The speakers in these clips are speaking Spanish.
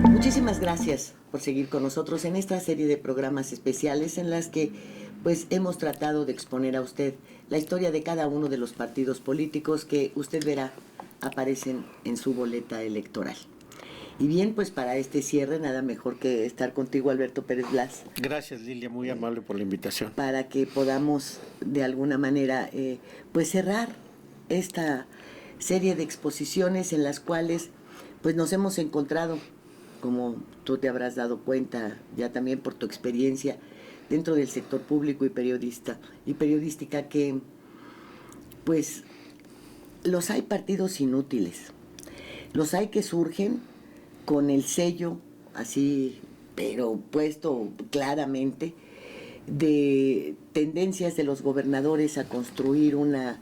Muchísimas gracias por seguir con nosotros en esta serie de programas especiales en las que pues hemos tratado de exponer a usted la historia de cada uno de los partidos políticos que usted verá aparecen en su boleta electoral. Y bien, pues para este cierre nada mejor que estar contigo, Alberto Pérez Blas. Gracias, Lilia, muy amable por la invitación. Para que podamos de alguna manera pues cerrar esta serie de exposiciones en las cuales pues nos hemos encontrado, como tú te habrás dado cuenta ya también por tu experiencia dentro del sector público y periodística, que pues los hay partidos inútiles, los hay que surgen con el sello así, pero puesto claramente, de tendencias de los gobernadores a construir una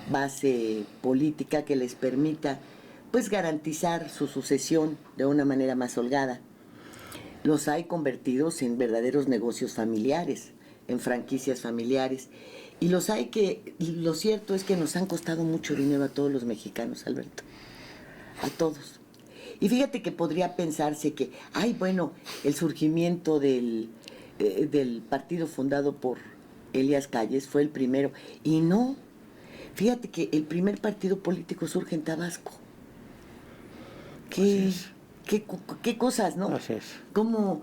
base política que les permita pues garantizar su sucesión de una manera más holgada. Los hay convertidos en verdaderos negocios familiares, en franquicias familiares, y los hay que, lo cierto es que nos han costado mucho dinero a todos los mexicanos, Alberto, a todos. Y fíjate que podría pensarse que, bueno, el surgimiento del partido fundado por Elías Calles fue el primero, y no, fíjate que el primer partido político surge en Tabasco. ¿Qué cosas, ¿no? Así es. ¿Cómo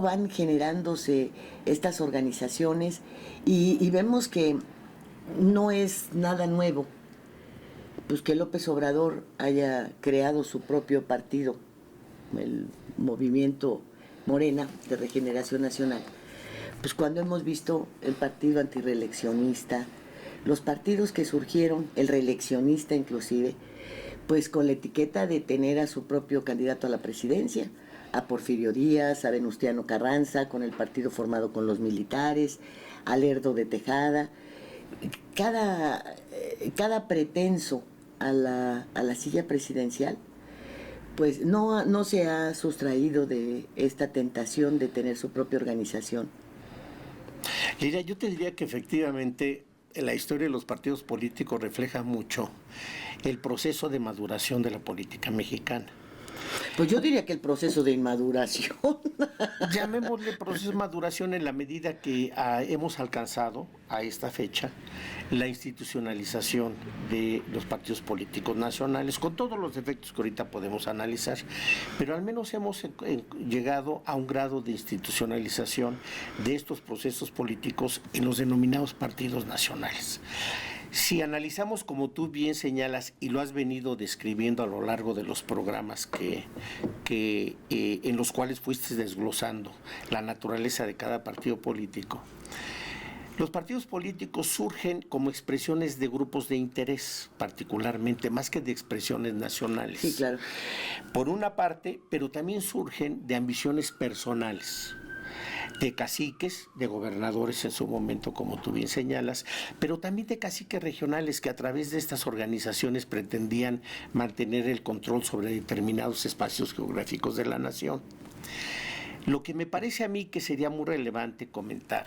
van generándose estas organizaciones? Y vemos que no es nada nuevo, pues que López Obrador haya creado su propio partido, el Movimiento Morena de Regeneración Nacional. Pues cuando hemos visto el partido antirreeleccionista, los partidos que surgieron, el reeleccionista inclusive, pues con la etiqueta de tener a su propio candidato a la presidencia, a Porfirio Díaz, a Venustiano Carranza, con el partido formado con los militares, a Lerdo de Tejada. Cada pretenso a la silla presidencial, pues no se ha sustraído de esta tentación de tener su propia organización. Lilia, yo te diría que efectivamente la historia de los partidos políticos refleja mucho el proceso de maduración de la política mexicana. Pues yo diría que el proceso de inmaduración. Llamémosle proceso de maduración en la medida que hemos alcanzado a esta fecha la institucionalización de los partidos políticos nacionales, con todos los defectos que ahorita podemos analizar, pero al menos hemos llegado a un grado de institucionalización de estos procesos políticos en los denominados partidos nacionales. Si analizamos, como tú bien señalas, y lo has venido describiendo a lo largo de los programas en los cuales fuiste desglosando la naturaleza de cada partido político, los partidos políticos surgen como expresiones de grupos de interés, particularmente, más que de expresiones nacionales. Sí, claro. Por una parte, pero también surgen de ambiciones personales, de caciques, de gobernadores en su momento, como tú bien señalas, pero también de caciques regionales que a través de estas organizaciones pretendían mantener el control sobre determinados espacios geográficos de la nación. Lo que me parece a mí que sería muy relevante comentar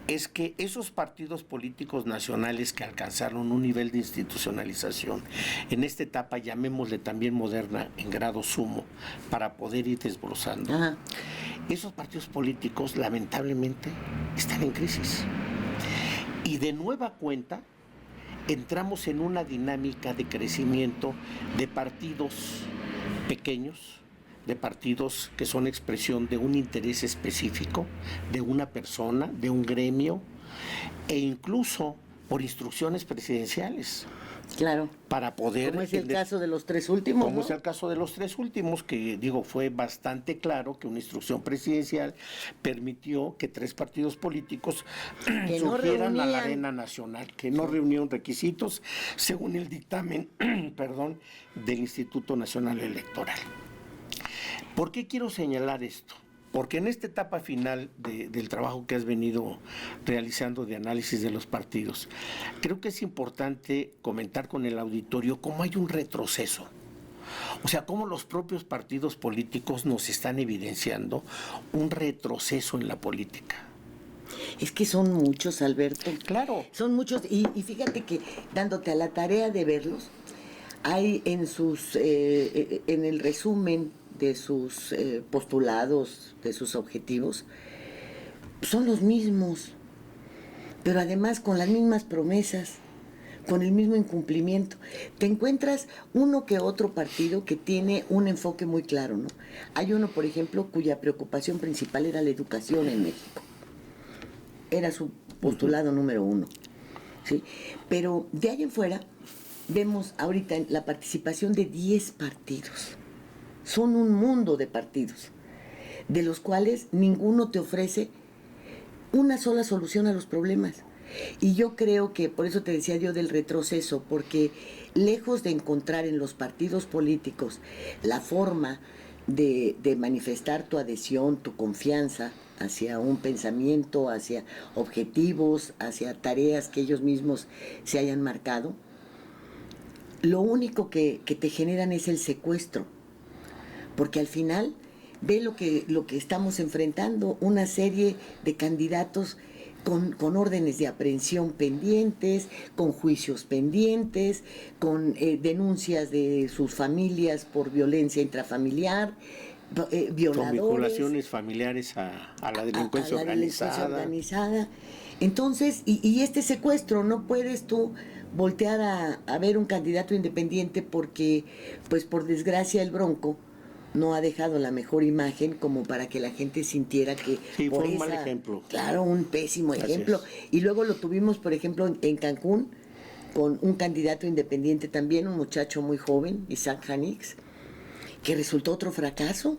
es que esos partidos políticos nacionales que alcanzaron un nivel de institucionalización en esta etapa, llamémosle también moderna, en grado sumo, para poder ir desglosando, esos partidos políticos lamentablemente están en crisis. Y de nueva cuenta entramos en una dinámica de crecimiento de partidos pequeños, de partidos que son expresión de un interés específico, de una persona, de un gremio, e incluso por instrucciones presidenciales. Claro. Para poder... Como es el caso de los tres últimos, Como es el caso de los tres últimos, que digo, fue bastante claro que una instrucción presidencial permitió que tres partidos políticos surgieran a la arena nacional, que no reunieron requisitos según el dictamen, del Instituto Nacional Electoral. ¿Por qué quiero señalar esto? Porque en esta etapa final del trabajo que has venido realizando de análisis de los partidos, creo que es importante comentar con el auditorio cómo hay un retroceso O sea, cómo los propios partidos políticos nos están evidenciando un retroceso en la política. Es que son muchos, Alberto. Claro. Son muchos, y fíjate que dándote a la tarea de verlos, hay en en el resumen de sus postulados, de sus objetivos, son los mismos, pero además con las mismas promesas, con el mismo incumplimiento. Te encuentras uno que otro partido que tiene un enfoque muy claro, ¿no? Hay uno, por ejemplo, cuya preocupación principal era la educación en México. Era su postulado número uno, ¿sí? Pero de ahí en fuera vemos ahorita la participación de 10 partidos. Son un mundo de partidos, de los cuales ninguno te ofrece una sola solución a los problemas. Y yo creo que, por eso te decía yo del retroceso, porque lejos de encontrar en los partidos políticos la forma de manifestar tu adhesión, tu confianza hacia un pensamiento, hacia objetivos, hacia tareas que ellos mismos se hayan marcado, lo único que te generan es el secuestro, porque al final ve lo que estamos enfrentando, una serie de candidatos con órdenes de aprehensión pendientes, con juicios pendientes, con denuncias de sus familias por violencia intrafamiliar, violadores. Con vinculaciones familiares a la delincuencia organizada. Entonces, y este secuestro, no puedes tú voltear a ver un candidato independiente porque, pues por desgracia, el Bronco no ha dejado la mejor imagen como para que la gente sintiera que... Sí, fue un mal ejemplo. Claro, un pésimo ejemplo. Y luego lo tuvimos, por ejemplo, en Cancún, con un candidato independiente también, un muchacho muy joven, Isaac Hanix, que resultó otro fracaso.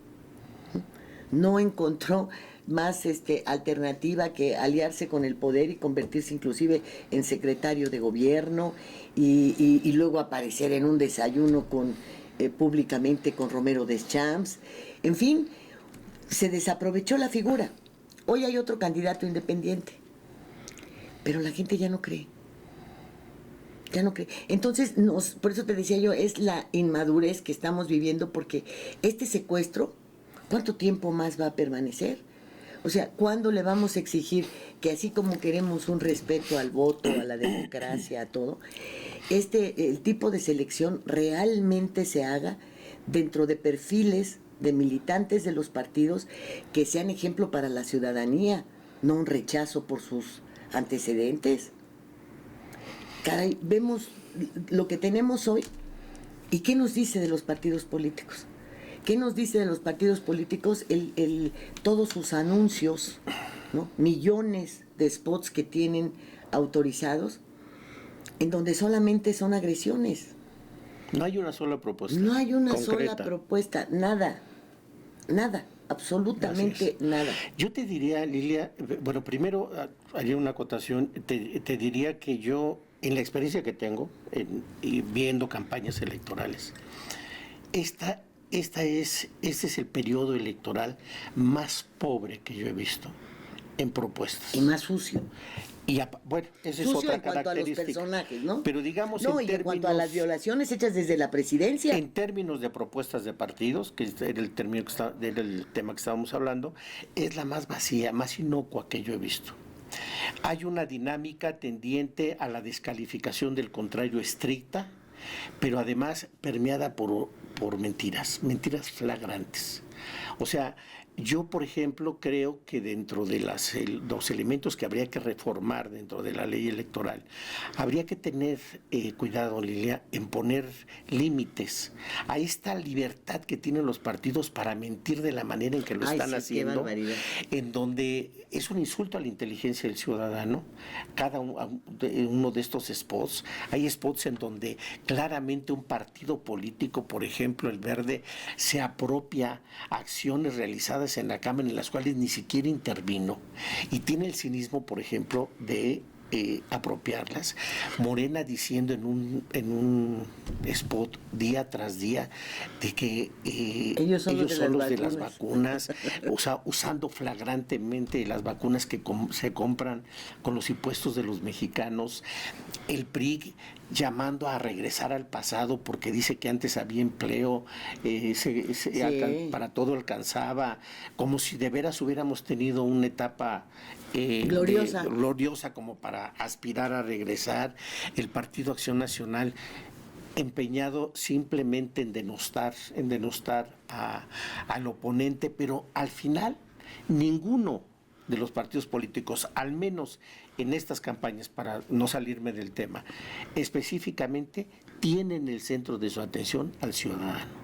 No encontró más alternativa que aliarse con el poder y convertirse inclusive en secretario de gobierno y luego aparecer en un desayuno públicamente con Romero Deschamps. En fin, se desaprovechó la figura. Hoy hay otro candidato independiente, pero la gente ya no cree. Ya no cree. Entonces, por eso te decía yo, es la inmadurez que estamos viviendo, porque este secuestro, ¿cuánto tiempo más va a permanecer? O sea, ¿cuándo le vamos a exigir que así como queremos un respeto al voto, a la democracia, a todo, el tipo de selección realmente se haga dentro de perfiles de militantes de los partidos que sean ejemplo para la ciudadanía, no un rechazo por sus antecedentes? Caray, vemos lo que tenemos hoy y ¿qué nos dice de los partidos políticos? ¿Qué nos dice de los partidos políticos todos sus anuncios, ¿no? Millones de spots que tienen autorizados, en donde solamente son agresiones? No hay una sola propuesta. No hay una concreta. sola propuesta, nada, absolutamente nada. Yo te diría, Lilia, bueno, primero haría una acotación, te diría que yo, en la experiencia que tengo, y viendo campañas electorales, este es el periodo electoral más pobre que yo he visto en propuestas. Y más sucio. Y bueno, esa es otra en cuanto a los característica. personajes, ¿no? Pero digamos no, en cuanto a las violaciones hechas desde la presidencia. En términos de propuestas de partidos, que era el tema que estábamos hablando, es la más vacía, más inocua que yo he visto. Hay una dinámica tendiente a la descalificación del contrario estricta, pero además permeada por mentiras flagrantes. O sea, yo, por ejemplo, creo que dentro de los elementos que habría que reformar dentro de la ley electoral, habría que tener cuidado, Lilia, en poner límites a esta libertad que tienen los partidos para mentir de la manera en que lo están haciendo, en donde es un insulto a la inteligencia del ciudadano. Cada uno de estos spots, hay spots en donde claramente un partido político, por ejemplo, el Verde, se apropia acciones realizadas en la Cámara en las cuales ni siquiera intervino, y tiene el cinismo, por ejemplo, de apropiarlas. Morena diciendo en un spot día tras día de que ellos son los de las vacunas, usando flagrantemente las vacunas que se compran con los impuestos de los mexicanos. El PRI llamando a regresar al pasado porque dice que antes había empleo, para todo alcanzaba, como si de veras hubiéramos tenido una etapa gloriosa como para aspirar a regresar. El Partido Acción Nacional empeñado simplemente en denostar al oponente, pero al final ninguno de los partidos políticos, al menos en estas campañas, para no salirme del tema, específicamente tienen el centro de su atención al ciudadano.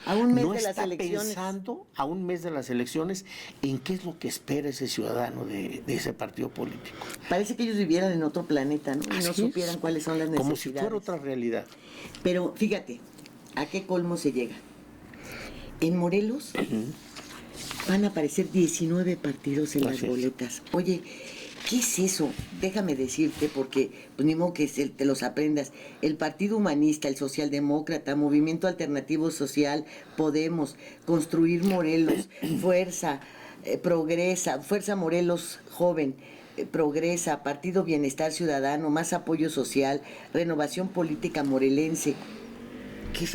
A un mes no de está las elecciones. Pensando a un mes de las elecciones en qué es lo que espera ese ciudadano de ese partido político. Parece que ellos vivieran en otro planeta, ¿no? Y no supieran cuáles son las necesidades. Como si fuera otra realidad. Pero fíjate, ¿a qué colmo se llega? En Morelos van a aparecer 19 partidos en las boletas. Oye, ¿qué es eso? Déjame decirte, porque pues, ni modo que te los aprendas. El Partido Humanista, el Socialdemócrata, Movimiento Alternativo Social, Podemos, Construir Morelos, Fuerza, Progresa, Fuerza Morelos Joven, Progresa, Partido Bienestar Ciudadano, Más Apoyo Social, Renovación Política Morelense,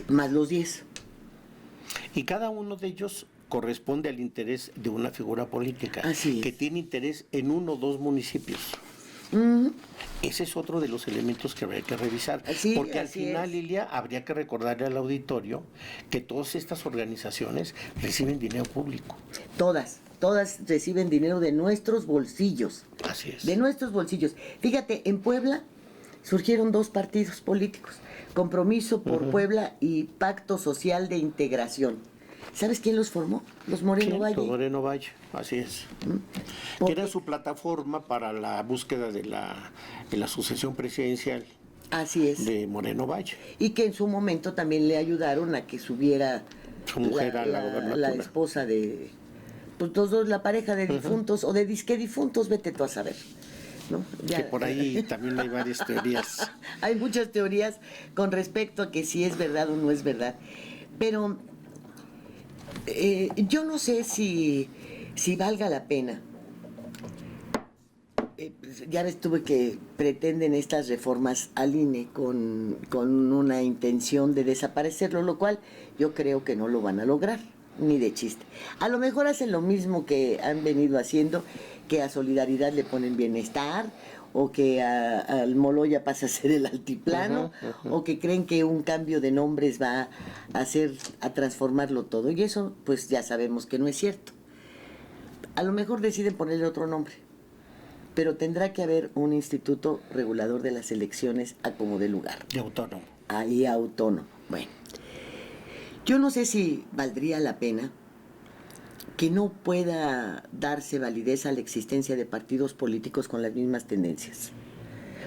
más los 10. Y cada uno de ellos corresponde al interés de una figura política que tiene interés en uno o dos municipios. Ese es otro de los elementos que habría que revisar, porque al final, Lilia, habría que recordarle al auditorio que todas estas organizaciones reciben dinero público. Todas reciben dinero de nuestros bolsillos. Así es. De nuestros bolsillos. Fíjate, en Puebla surgieron 2 partidos políticos, Compromiso por Puebla y Pacto Social de Integración. ¿Sabes quién los formó? Los Moreno Valle. Moreno Valle, así es. Que era su plataforma para la búsqueda de la sucesión presidencial. Así es. De Moreno Valle. Y que en su momento también le ayudaron a que subiera su mujer a la gobernatura. La esposa de... Pues los dos, la pareja de difuntos, o de disque difuntos, vete tú a saber. ¿No? Que por ahí también hay varias teorías. Hay muchas teorías con respecto a que si es verdad o no es verdad. Pero yo no sé si valga la pena. Ya ves tú que pretenden estas reformas al INE con una intención de desaparecerlo, lo cual yo creo que no lo van a lograr, ni de chiste. A lo mejor hacen lo mismo que han venido haciendo, que a Solidaridad le ponen bienestar, o que al Moloya pasa a ser el altiplano, o que creen que un cambio de nombres va a transformarlo todo. Y eso, pues ya sabemos que no es cierto. A lo mejor deciden ponerle otro nombre, pero tendrá que haber un instituto regulador de las elecciones a como de lugar. Y autónomo. Ahí autónomo. Bueno, yo no sé si valdría la pena que no pueda darse validez a la existencia de partidos políticos con las mismas tendencias,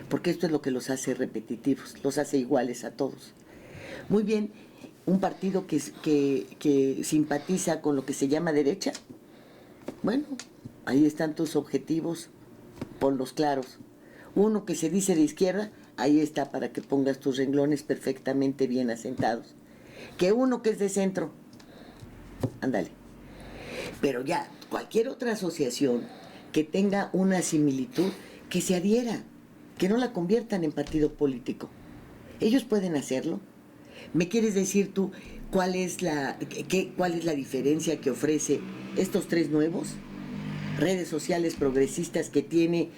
porque esto es lo que los hace repetitivos, los hace iguales a todos. Muy bien, un partido que simpatiza con lo que se llama derecha, bueno, ahí están tus objetivos, ponlos claros. Uno que se dice de izquierda, ahí está para que pongas tus renglones perfectamente bien asentados. Que uno que es de centro, ándale. Pero ya, cualquier otra asociación que tenga una similitud, que se adhiera, que no la conviertan en partido político. Ellos pueden hacerlo. ¿Me quieres decir tú cuál es la diferencia que ofrece estos 3 nuevos? Redes sociales progresistas que tiene,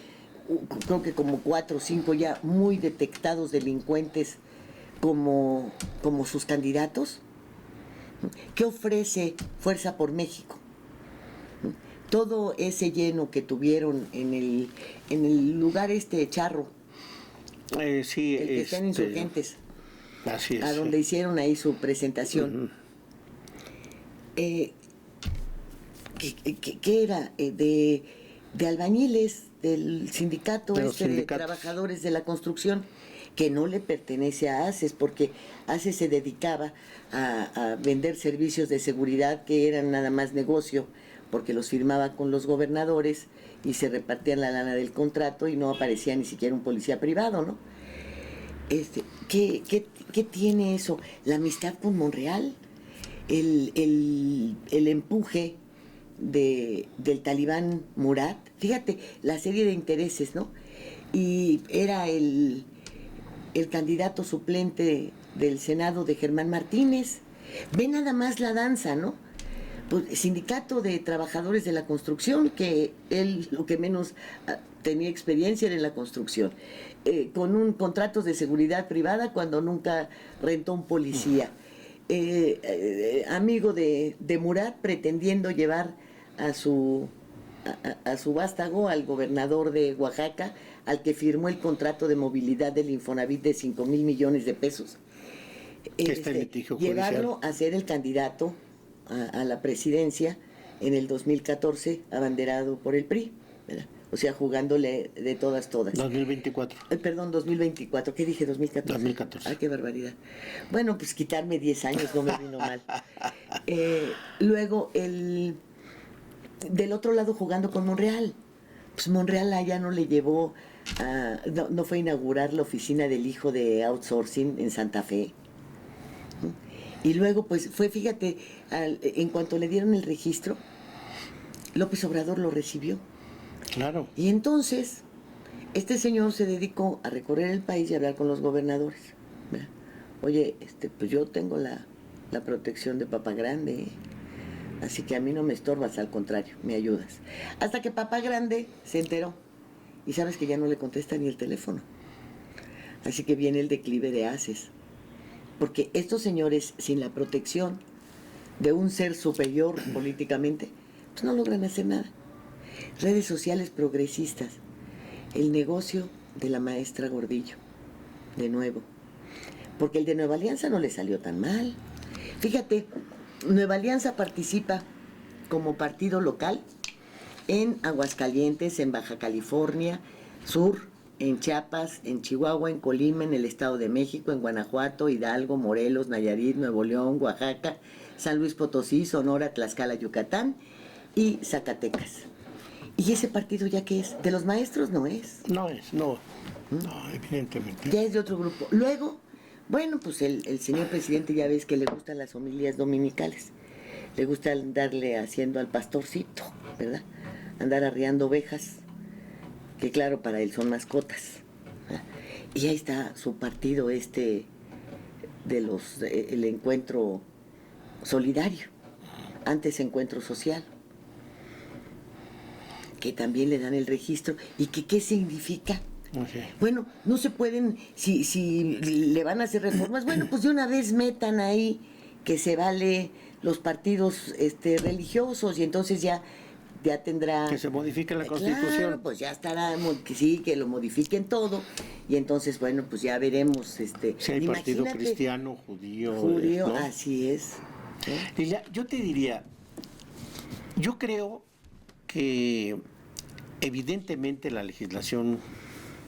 creo que como 4 o 5 ya muy detectados delincuentes como sus candidatos. ¿Qué ofrece Fuerza por México? Todo ese lleno que tuvieron en el lugar charro, sí, el que están Insurgentes, así es, a donde hicieron ahí su presentación. ¿Qué era? De albañiles del sindicato de trabajadores de la construcción, que no le pertenece a ACES, porque ACES se dedicaba a vender servicios de seguridad que eran nada más negocio porque los firmaba con los gobernadores y se repartían la lana del contrato y no aparecía ni siquiera un policía privado, ¿no? ¿Qué tiene eso? La amistad con Monreal, el empuje del talibán Murat, fíjate, la serie de intereses, ¿no? Y era el candidato suplente del Senado de Germán Martínez. Ve nada más la danza, ¿no? Pues, sindicato de trabajadores de la construcción, que él lo que menos tenía experiencia era en la construcción, con un contrato de seguridad privada cuando nunca rentó un policía, amigo de Murat, pretendiendo llevar a su vástago, al gobernador de Oaxaca, al que firmó el contrato de movilidad del Infonavit de 5,000 millones de pesos. Llevarlo a ser el candidato a la presidencia en el 2014, abanderado por el PRI, ¿verdad? O sea, jugándole de todas. 2024. Perdón, 2024. ¿Qué dije? 2014. 2014. Ay, qué barbaridad. Bueno, pues quitarme 10 años no me vino mal. Luego, del otro lado jugando con Monreal. Pues Monreal allá no le llevó, no fue a inaugurar la oficina del hijo de outsourcing en Santa Fe. Y luego, pues fue, fíjate, en cuanto le dieron el registro, López Obrador lo recibió. Claro. Y entonces, este señor se dedicó a recorrer el país y a hablar con los gobernadores. ¿Verdad? Oye, pues yo tengo la protección de Papa Grande, así que a mí no me estorbas, al contrario, me ayudas. Hasta que Papa Grande se enteró. Y sabes que ya no le contesta ni el teléfono. Así que viene el declive de Haces. Porque estos señores, sin la protección de un ser superior políticamente, pues no logran hacer nada. Redes sociales progresistas. El negocio de la maestra Gordillo. De nuevo. Porque el de Nueva Alianza no le salió tan mal. Fíjate, Nueva Alianza participa como partido local en Aguascalientes, en Baja California Sur, en Chiapas, en Chihuahua, en Colima, en el Estado de México, en Guanajuato, Hidalgo, Morelos, Nayarit, Nuevo León, Oaxaca, San Luis Potosí, Sonora, Tlaxcala, Yucatán y Zacatecas. ¿Y ese partido ya qué es? ¿De los maestros? No es. No, evidentemente. Ya es de otro grupo. Luego, bueno, pues el señor presidente ya ves que le gustan las homilías dominicales. Le gusta andarle haciendo al pastorcito, ¿verdad? Andar arriando ovejas, que claro, para él son mascotas. ¿Verdad? Y ahí está su partido el Encuentro Solidario, antes Encuentro Social, que también le dan el registro. ¿Y qué significa? Okay. Bueno, no se pueden, si le van a hacer reformas, bueno, pues de una vez metan ahí que se vale los partidos religiosos, y entonces ya tendrá... Que se modifique la Constitución. Claro, pues ya estará, que lo modifiquen todo, y entonces, bueno, pues ya veremos. Si hay partido cristiano, judío, ¿no? Así es. Lilia, yo te diría, yo creo que evidentemente la legislación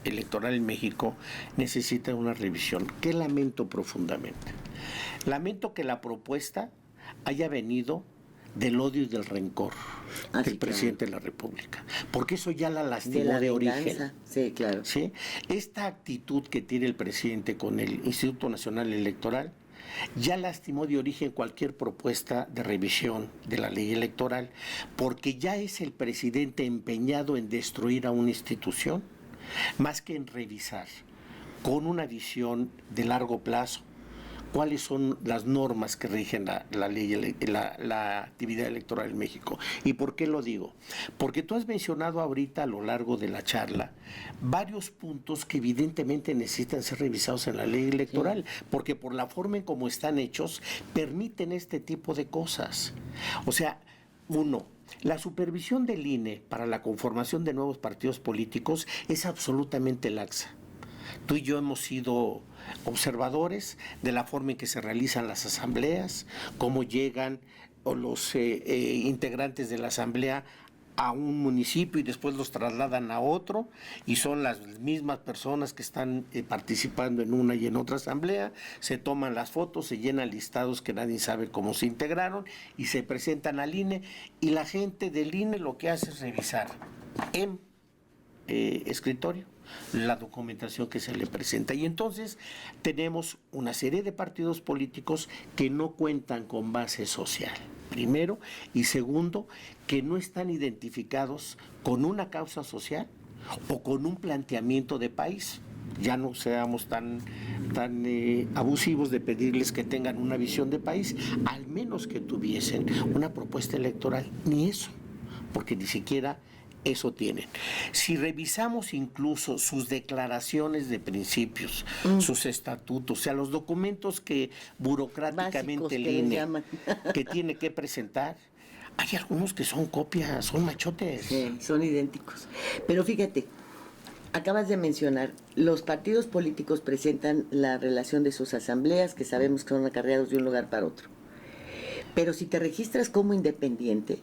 electoral en México necesita una revisión, que lamento profundamente. Lamento que la propuesta haya venido del odio y del rencor del presidente de la República, porque eso ya la lastimó de origen. Sí, claro. ¿Sí? Esta actitud que tiene el presidente con el Instituto Nacional Electoral ya lastimó de origen cualquier propuesta de revisión de la ley electoral, porque ya es el presidente empeñado en destruir a una institución, más que en revisar con una visión de largo plazo cuáles son las normas que rigen la ley, la actividad electoral en México. ¿Y por qué lo digo? Porque tú has mencionado ahorita a lo largo de la charla varios puntos que evidentemente necesitan ser revisados en la ley electoral, porque por la forma en cómo están hechos permiten este tipo de cosas. O sea, uno, la supervisión del INE para la conformación de nuevos partidos políticos es absolutamente laxa. Tú y yo hemos sido observadores de la forma en que se realizan las asambleas, cómo llegan los integrantes de la asamblea a un municipio y después los trasladan a otro y son las mismas personas que están participando en una y en otra asamblea, se toman las fotos, se llenan listados que nadie sabe cómo se integraron y se presentan al INE y la gente del INE lo que hace es revisar en escritorio la documentación que se le presenta y entonces tenemos una serie de partidos políticos que no cuentan con base social, primero, y segundo, que no están identificados con una causa social o con un planteamiento de país. Ya no seamos tan abusivos de pedirles que tengan una visión de país, al menos que tuviesen una propuesta electoral, ni eso, porque ni siquiera eso tienen. Si revisamos incluso sus declaraciones de principios, sus estatutos, o sea, los documentos que burocráticamente el INE que tiene que presentar, hay algunos que son copias, son machotes. Sí, son idénticos. Pero fíjate, acabas de mencionar, los partidos políticos presentan la relación de sus asambleas, que sabemos que son acarreados de un lugar para otro. Pero si te registras como independiente,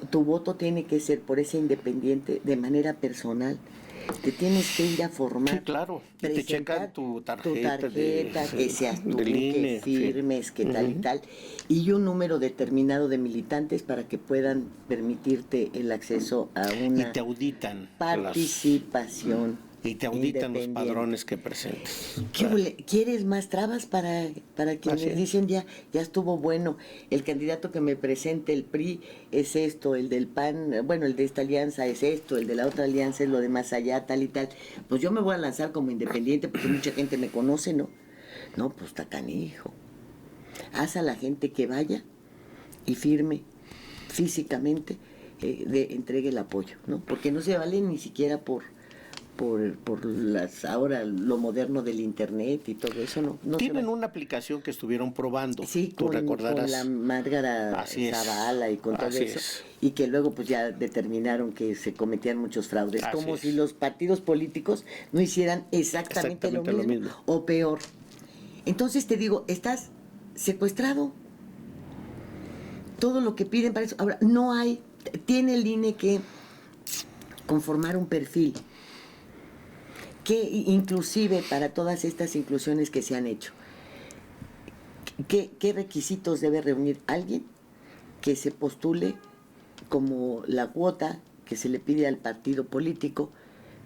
tu voto tiene que ser por ese independiente de manera personal. Te tienes que ir a formar. Sí, claro. Te checan tu tarjeta que seas tú, que firmes, que tal y Uh-huh. tal. Y un número determinado de militantes para que puedan permitirte el acceso a una y te auditan participación. Y te auditan los padrones que presentes. ¿Quieres más trabas para quienes dicen ya estuvo bueno, el candidato que me presente el PRI es esto, el del PAN, bueno, el de esta alianza es esto, el de la otra alianza es lo de más allá, tal y tal? Pues yo me voy a lanzar como independiente porque mucha gente me conoce, ¿no? No, pues está canijo. Haz a la gente que vaya y firme físicamente, entregue el apoyo, ¿no? Porque no se vale ni siquiera por ahora lo moderno del internet y todo eso, no tienen una aplicación que estuvieron probando, sí, tú recordarás, con la Márgara Zavala y con todo eso, y que luego pues ya determinaron que se cometían muchos fraudes, como si los partidos políticos no hicieran exactamente lo mismo o peor. Entonces te digo, estás secuestrado. Todo lo que piden para eso. Ahora, tiene el INE que conformar un perfil que inclusive para todas estas inclusiones que se han hecho, ¿qué requisitos debe reunir alguien que se postule como la cuota que se le pide al partido político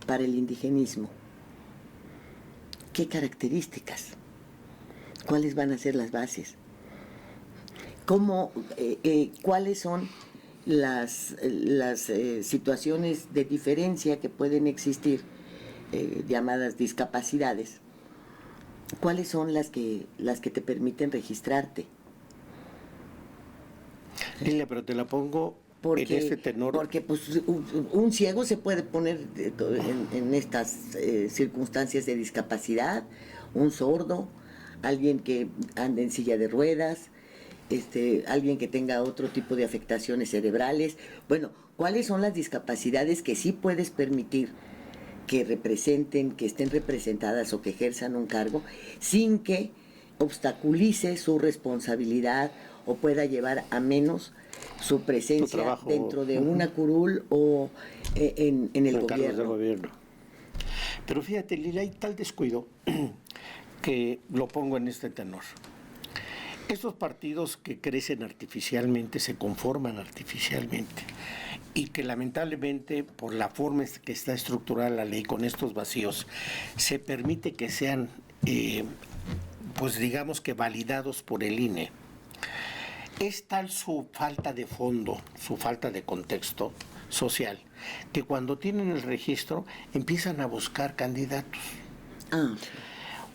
para el indigenismo? ¿Qué características? ¿Cuáles van a ser las bases? ¿Cuáles son las situaciones de diferencia que pueden existir, llamadas discapacidades? ¿Cuáles son las que te permiten registrarte? Lilia, pero te la pongo en este tenor. Porque pues un ciego se puede poner en estas circunstancias de discapacidad, un sordo, alguien que ande en silla de ruedas, alguien que tenga otro tipo de afectaciones cerebrales. Bueno, ¿cuáles son las discapacidades que sí puedes permitir que representen, que estén representadas o que ejerzan un cargo sin que obstaculice su responsabilidad o pueda llevar a menos su presencia dentro de una curul o en el gobierno? Pero fíjate, Lila, hay tal descuido que lo pongo en este tenor. Estos partidos que crecen artificialmente, se conforman artificialmente y que lamentablemente por la forma que está estructurada la ley con estos vacíos, se permite que sean, pues digamos que validados por el INE. Es tal su falta de fondo, su falta de contexto social, que cuando tienen el registro empiezan a buscar candidatos.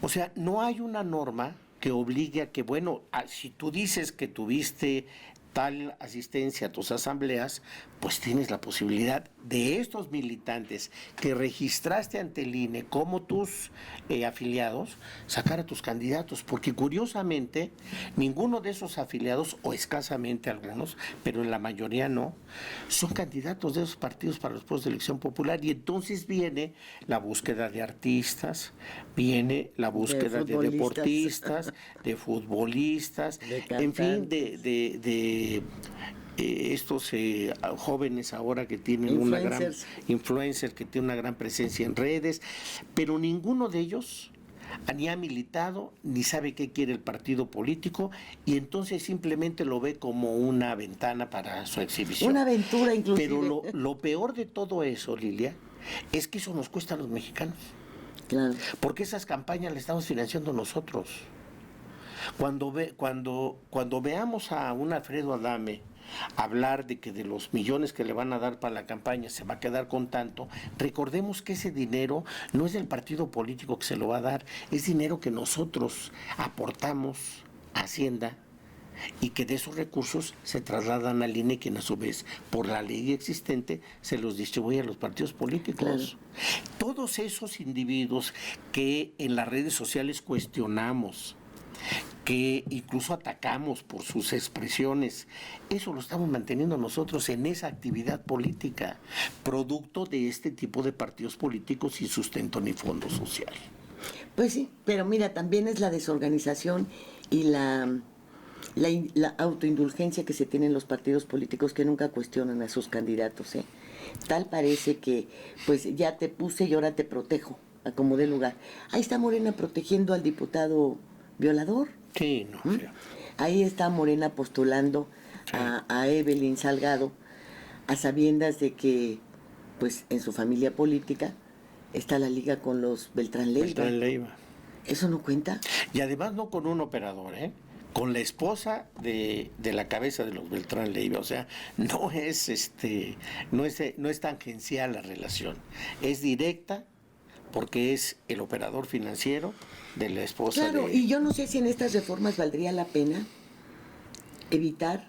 O sea, no hay una norma que obligue a que, bueno, si tú dices que tuviste tal asistencia a tus asambleas, pues tienes la posibilidad de estos militantes que registraste ante el INE como tus afiliados, sacar a tus candidatos, porque curiosamente ninguno de esos afiliados, o escasamente algunos, pero en la mayoría no, son candidatos de esos partidos para los puestos de elección popular, y entonces viene la búsqueda de artistas, viene la búsqueda de deportistas, de futbolistas, en fin, estos jóvenes ahora que tienen una gran influencer, que tiene una gran presencia en redes, pero ninguno de ellos ni ha militado, ni sabe qué quiere el partido político, y entonces simplemente lo ve como una ventana para su exhibición. Una aventura inclusive. Pero lo peor de todo eso, Lilia, es que eso nos cuesta a los mexicanos. Claro. Porque esas campañas las estamos financiando nosotros. Cuando veamos a un Alfredo Adame hablar de que de los millones que le van a dar para la campaña se va a quedar con tanto, recordemos que ese dinero no es del partido político que se lo va a dar, es dinero que nosotros aportamos a Hacienda y que de esos recursos se trasladan al INE, quien a su vez, por la ley existente, se los distribuye a los partidos políticos. Claro. Todos esos individuos que en las redes sociales cuestionamos, que incluso atacamos por sus expresiones, eso lo estamos manteniendo nosotros en esa actividad política, producto de este tipo de partidos políticos sin sustento ni fondo social. Pues sí, pero mira, también es la desorganización y la autoindulgencia que se tienen los partidos políticos, que nunca cuestionan a sus candidatos, ¿eh? Tal parece que, pues ya te puse y ahora te protejo, a como dé lugar. Ahí está Morena protegiendo al diputado violador. Sí, no. Sí. Ahí está Morena postulando a Evelyn Salgado, a sabiendas de que, pues en su familia política está la liga con los Beltrán Leiva. ¿Eso no cuenta? Y además no con un operador, con la esposa de la cabeza de los Beltrán Leiva. O sea, no es tangencial la relación, es directa, porque es el operador financiero de la esposa. Claro, y yo no sé si en estas reformas valdría la pena evitar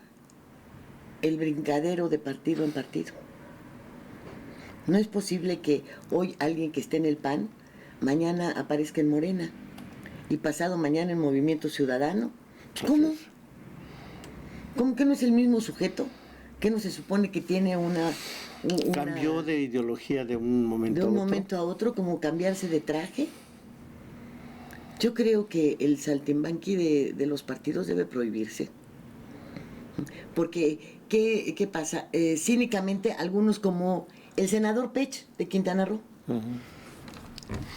el brincadero de partido en partido. No es posible que hoy alguien que esté en el PAN mañana aparezca en Morena y pasado mañana en Movimiento Ciudadano. ¿Cómo? ¿Cómo que no es el mismo sujeto? ¿Que no se supone que tiene una cambió de ideología de un momento a otro, como cambiarse de traje? Yo creo que el saltimbanqui de los partidos debe prohibirse. Porque, ¿qué pasa? Cínicamente, algunos como el senador Pech de Quintana Roo. Uh-huh.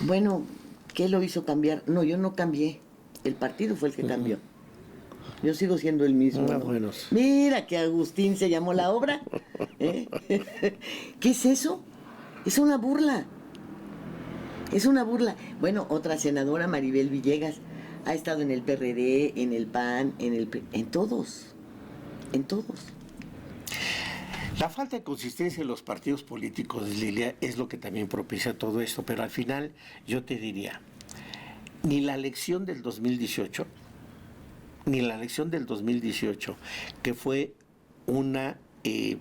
Bueno, ¿qué lo hizo cambiar? No, yo no cambié. El partido fue el que cambió. Yo sigo siendo el mismo. ¿No? Bueno. Mira que Agustín se llamó la obra. ¿Qué es eso? Es una burla. Es una burla. Bueno, otra senadora, Maribel Villegas, ha estado en el PRD, en el PAN, en todos. En todos. La falta de consistencia en los partidos políticos, Lilia, es lo que también propicia todo esto. Pero al final, yo te diría, ni la elección del 2018, que fue una, ¿qué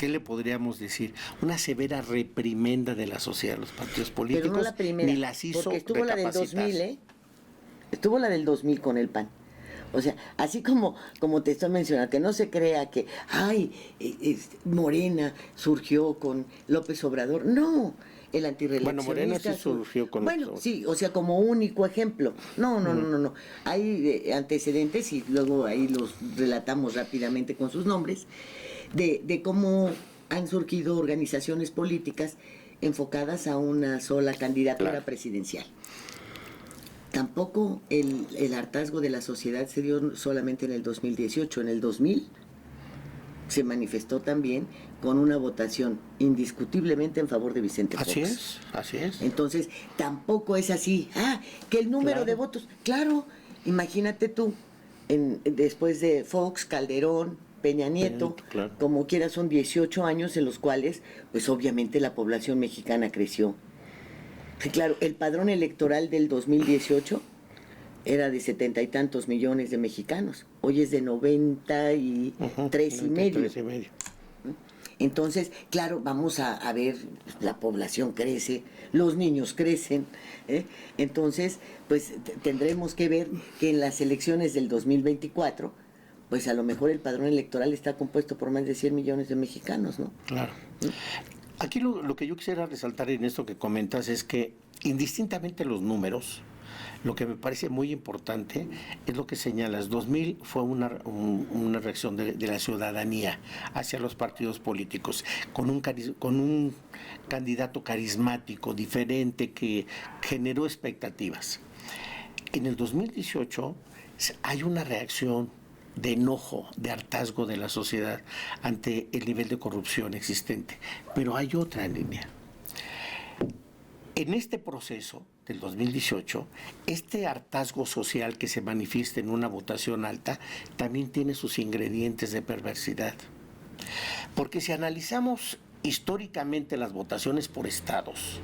le podríamos decir? Una severa reprimenda de la sociedad de los partidos políticos. Pero no la primera, ni las hizo porque estuvo la del 2000, Estuvo la del 2000 con el PAN. O sea, así como te estoy mencionando, que no se crea que, Morena surgió con López Obrador. No, el antirreeleccionista. Bueno, Morena sí surgió con López Obrador. Sí, o sea, como único ejemplo. No. Hay antecedentes y luego ahí los relatamos rápidamente con sus nombres, de cómo han surgido organizaciones políticas enfocadas a una sola candidatura presidencial. Tampoco el hartazgo de la sociedad se dio solamente en el 2018. En el 2000 se manifestó también con una votación indiscutiblemente en favor de Vicente Fox. Así es. Entonces, tampoco es así. Que el número de votos. Claro, imagínate tú, después de Fox, Calderón, Peña Nieto, como quiera, son 18 años en los cuales, pues obviamente la población mexicana creció. Sí, claro, el padrón electoral del 2018 era de 70 y tantos millones de mexicanos. Hoy es de 93 y medio. Entonces, claro, vamos a ver, la población crece, los niños crecen. Entonces, pues tendremos que ver que en las elecciones del 2024, pues a lo mejor el padrón electoral está compuesto por más de 100 millones de mexicanos, ¿no? Claro. Aquí lo que yo quisiera resaltar en esto que comentas es que indistintamente los números, lo que me parece muy importante es lo que señalas. 2000 fue una reacción de la ciudadanía hacia los partidos políticos, con un candidato carismático, diferente, que generó expectativas. En el 2018 hay una reacción de enojo, de hartazgo de la sociedad ante el nivel de corrupción existente. Pero hay otra línea. En este proceso del 2018, este hartazgo social que se manifiesta en una votación alta también tiene sus ingredientes de perversidad. Porque si analizamos históricamente las votaciones por estados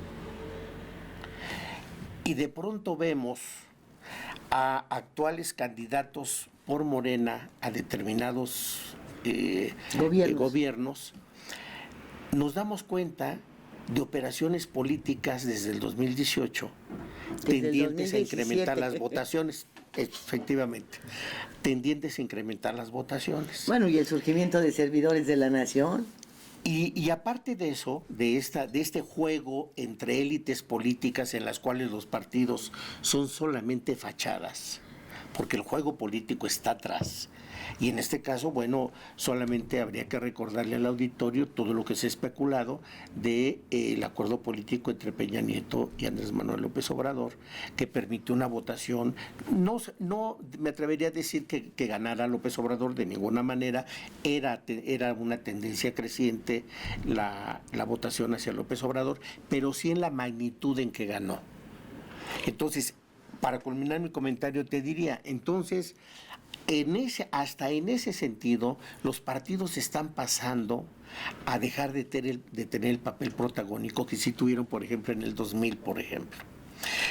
y de pronto vemos a actuales candidatos por Morena a determinados gobiernos, nos damos cuenta de operaciones políticas desde el 2018 tendientes a incrementar las votaciones, efectivamente, tendientes a incrementar las votaciones. Bueno, y el surgimiento de servidores de la nación. Y aparte de eso, de este juego entre élites políticas en las cuales los partidos son solamente fachadas, porque el juego político está atrás. Y en este caso, bueno, solamente habría que recordarle al auditorio todo lo que se ha especulado del acuerdo político entre Peña Nieto y Andrés Manuel López Obrador, que permitió una votación. No me atrevería a decir que ganara López Obrador de ninguna manera. Era una tendencia creciente la votación hacia López Obrador, pero sí en la magnitud en que ganó. Entonces, para culminar mi comentario, te diría, entonces, hasta en ese sentido, los partidos están pasando a dejar de tener el papel protagónico que sí tuvieron, por ejemplo, en el 2000, por ejemplo.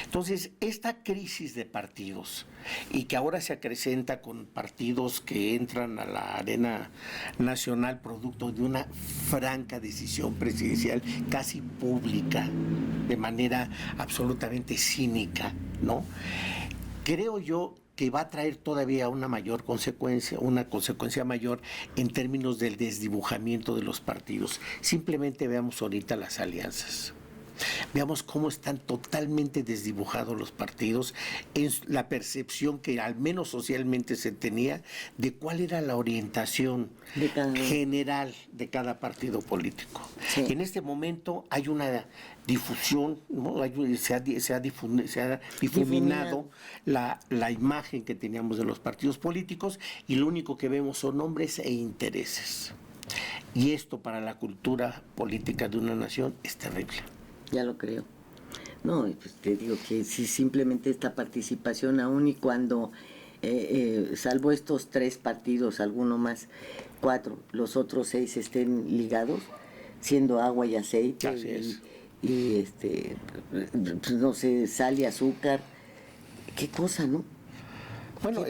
Entonces, esta crisis de partidos, y que ahora se acrecenta con partidos que entran a la arena nacional producto de una franca decisión presidencial casi pública, de manera absolutamente cínica, ¿no? Creo yo que va a traer todavía una consecuencia mayor en términos del desdibujamiento de los partidos. Simplemente veamos ahorita las alianzas. Veamos cómo están totalmente desdibujados los partidos en la percepción que al menos socialmente se tenía de cuál era la orientación general de cada partido político. Sí. En este momento hay una difusión, ¿no? Se ha difuminado la imagen que teníamos de los partidos políticos, y lo único que vemos son nombres e intereses. Y esto para la cultura política de una nación es terrible. Ya lo creo. No, pues te digo que si simplemente esta participación, aún y cuando, salvo estos 3 partidos, alguno más, 4, los otros 6 estén ligados, siendo agua y aceite, así es. Y pues no sé, sal y azúcar, qué cosa, ¿no? Bueno,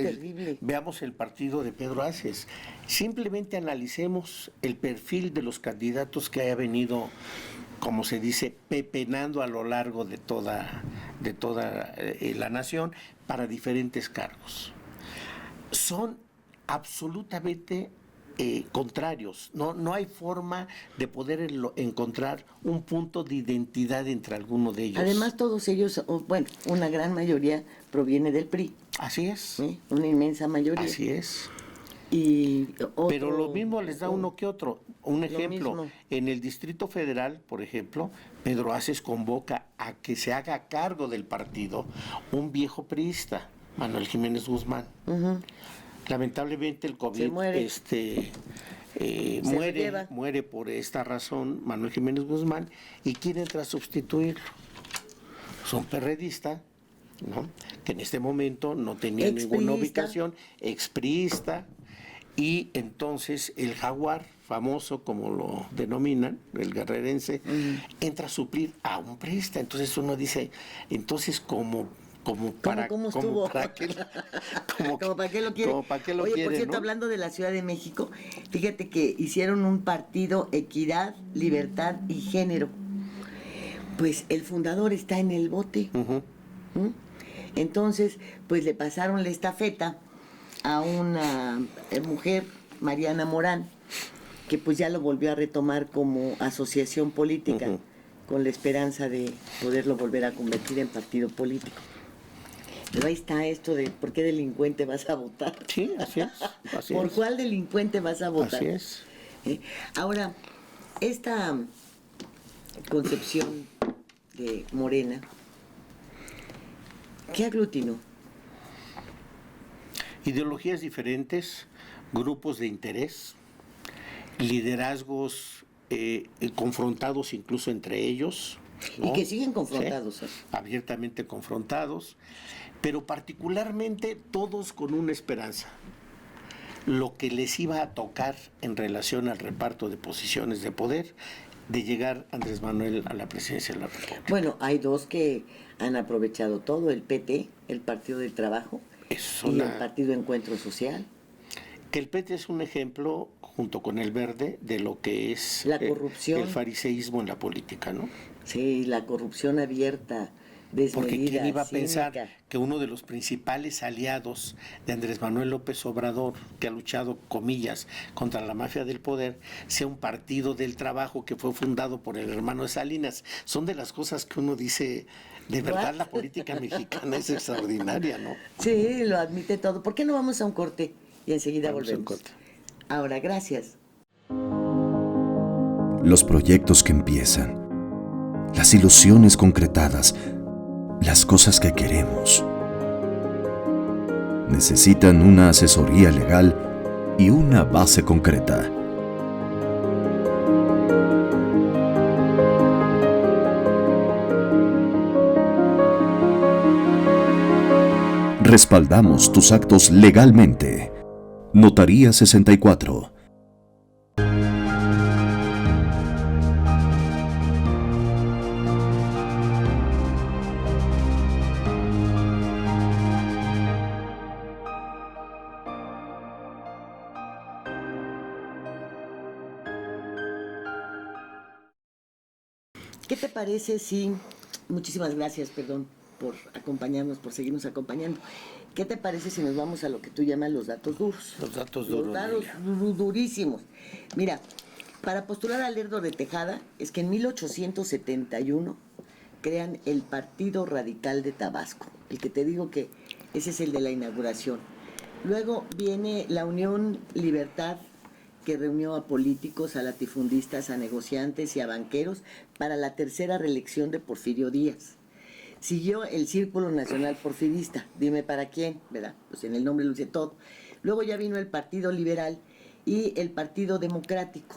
veamos el partido de Pedro Aces. Simplemente analicemos el perfil de los candidatos que haya venido, como se dice, pepenando a lo largo de toda la nación para diferentes cargos. Son absolutamente contrarios. No hay forma de poder encontrar un punto de identidad entre alguno de ellos. Además, todos ellos, bueno, una gran mayoría proviene del PRI. Así es. ¿Sí? Una inmensa mayoría. Así es. Pero lo mismo les da uno que otro. Un ejemplo, en el Distrito Federal, por ejemplo, Pedro Aces convoca a que se haga cargo del partido un viejo priista, Manuel Jiménez Guzmán. Uh-huh. Lamentablemente el COVID muere por esta razón Manuel Jiménez Guzmán, y ¿quién entra a sustituirlo? Es un perredista, ¿no?, que en este momento no tenía ninguna ubicación, expriista. Y entonces el jaguar, famoso como lo denominan, el guerrerense, entra a suplir a un priista. Entonces uno dice, entonces ¿Cómo para qué lo quiere? Oye, por cierto, ¿no? Hablando de la Ciudad de México, fíjate que hicieron un partido Equidad, Libertad y Género. Pues el fundador está en el bote. Uh-huh. Entonces, pues le pasaron la estafeta a una mujer, Mariana Morán, que pues ya lo volvió a retomar como asociación política, uh-huh, con la esperanza de poderlo volver a convertir en partido político. Pero ahí está esto de ¿por qué delincuente vas a votar? Sí, así es. Así ¿Por es. cuál delincuente vas a votar? Así es. Ahora, esta concepción de Morena, ¿qué aglutinó? Ideologías diferentes, grupos de interés, liderazgos confrontados incluso entre ellos, ¿no? Y que siguen confrontados. Sí, abiertamente confrontados, pero particularmente todos con una esperanza: lo que les iba a tocar en relación al reparto de posiciones de poder, de llegar Andrés Manuel a la presidencia de la República. Bueno, hay dos que han aprovechado todo, el PT, el Partido del Trabajo, y el Partido Encuentro Social. Que el PT es un ejemplo, junto con el Verde, de lo que es la corrupción, el fariseísmo en la política, ¿no? Sí, la corrupción abierta, desmedida, porque quién iba a cínica. pensar que uno de los principales aliados de Andrés Manuel López Obrador, que ha luchado, comillas, contra la mafia del poder, sea un Partido del Trabajo que fue fundado por el hermano de Salinas. Son de las cosas que uno dice, de verdad la política mexicana es extraordinaria, ¿no? Sí, lo admite todo. ¿Por qué no vamos a un corte y enseguida volvemos? Ahora, gracias. Los proyectos que empiezan, las ilusiones concretadas, las cosas que queremos, necesitan una asesoría legal y una base concreta. Respaldamos tus actos legalmente. Notaría 64. ¿Qué te parece si, muchísimas gracias, perdón, por acompañarnos, por seguirnos acompañando. ¿Qué te parece si nos vamos a lo que tú llamas los datos duros? Los datos duros. Los datos durísimos. Mira, para postular a Lerdo de Tejada, es que en 1871 crean el Partido Radical de Tabasco, el que te digo que ese es el de la inauguración. Luego viene la Unión Libertad, que reunió a políticos, a latifundistas, a negociantes y a banqueros para la tercera reelección de Porfirio Díaz. Siguió el Círculo Nacional Porfirista, dime para quién, ¿verdad? Pues en el nombre lo dice todo. Luego ya vino el Partido Liberal y el Partido Democrático.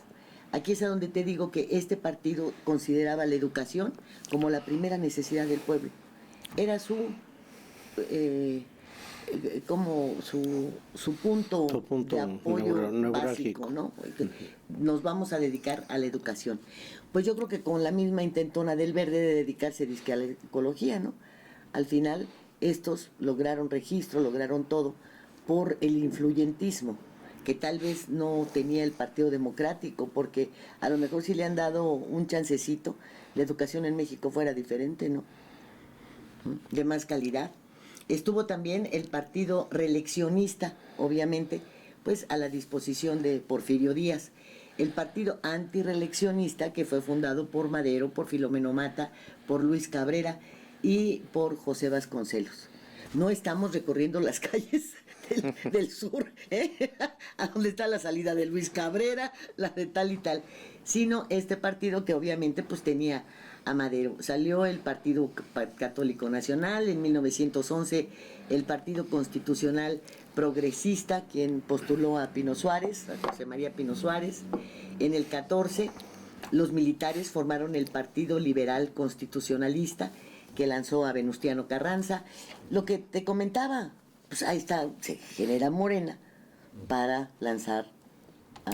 Aquí es a donde te digo que este partido consideraba la educación como la primera necesidad del pueblo. Era su punto de apoyo básico, ¿no? Nos vamos a dedicar a la educación. Pues yo creo que con la misma intentona del Verde de dedicarse disque a la ecología, ¿no? Al final estos lograron registro, lograron todo por el influyentismo que tal vez no tenía el Partido Democrático, porque a lo mejor si le han dado un chancecito, la educación en México fuera diferente, ¿no? De más calidad. Estuvo también el Partido Reeleccionista, obviamente, pues a la disposición de Porfirio Díaz. El Partido Antireeleccionista, que fue fundado por Madero, por Filomeno Mata, por Luis Cabrera y por José Vasconcelos. No estamos recorriendo las calles del sur, a donde está la salida de Luis Cabrera, la de tal y tal, sino este partido que obviamente pues tenía a Madero. Salió el Partido Católico Nacional en 1911, el Partido Constitucional Progresista, quien postuló a Pino Suárez, a José María Pino Suárez. En el 14, los militares formaron el Partido Liberal Constitucionalista, que lanzó a Venustiano Carranza. Lo que te comentaba, pues ahí está, se genera Morena para lanzar a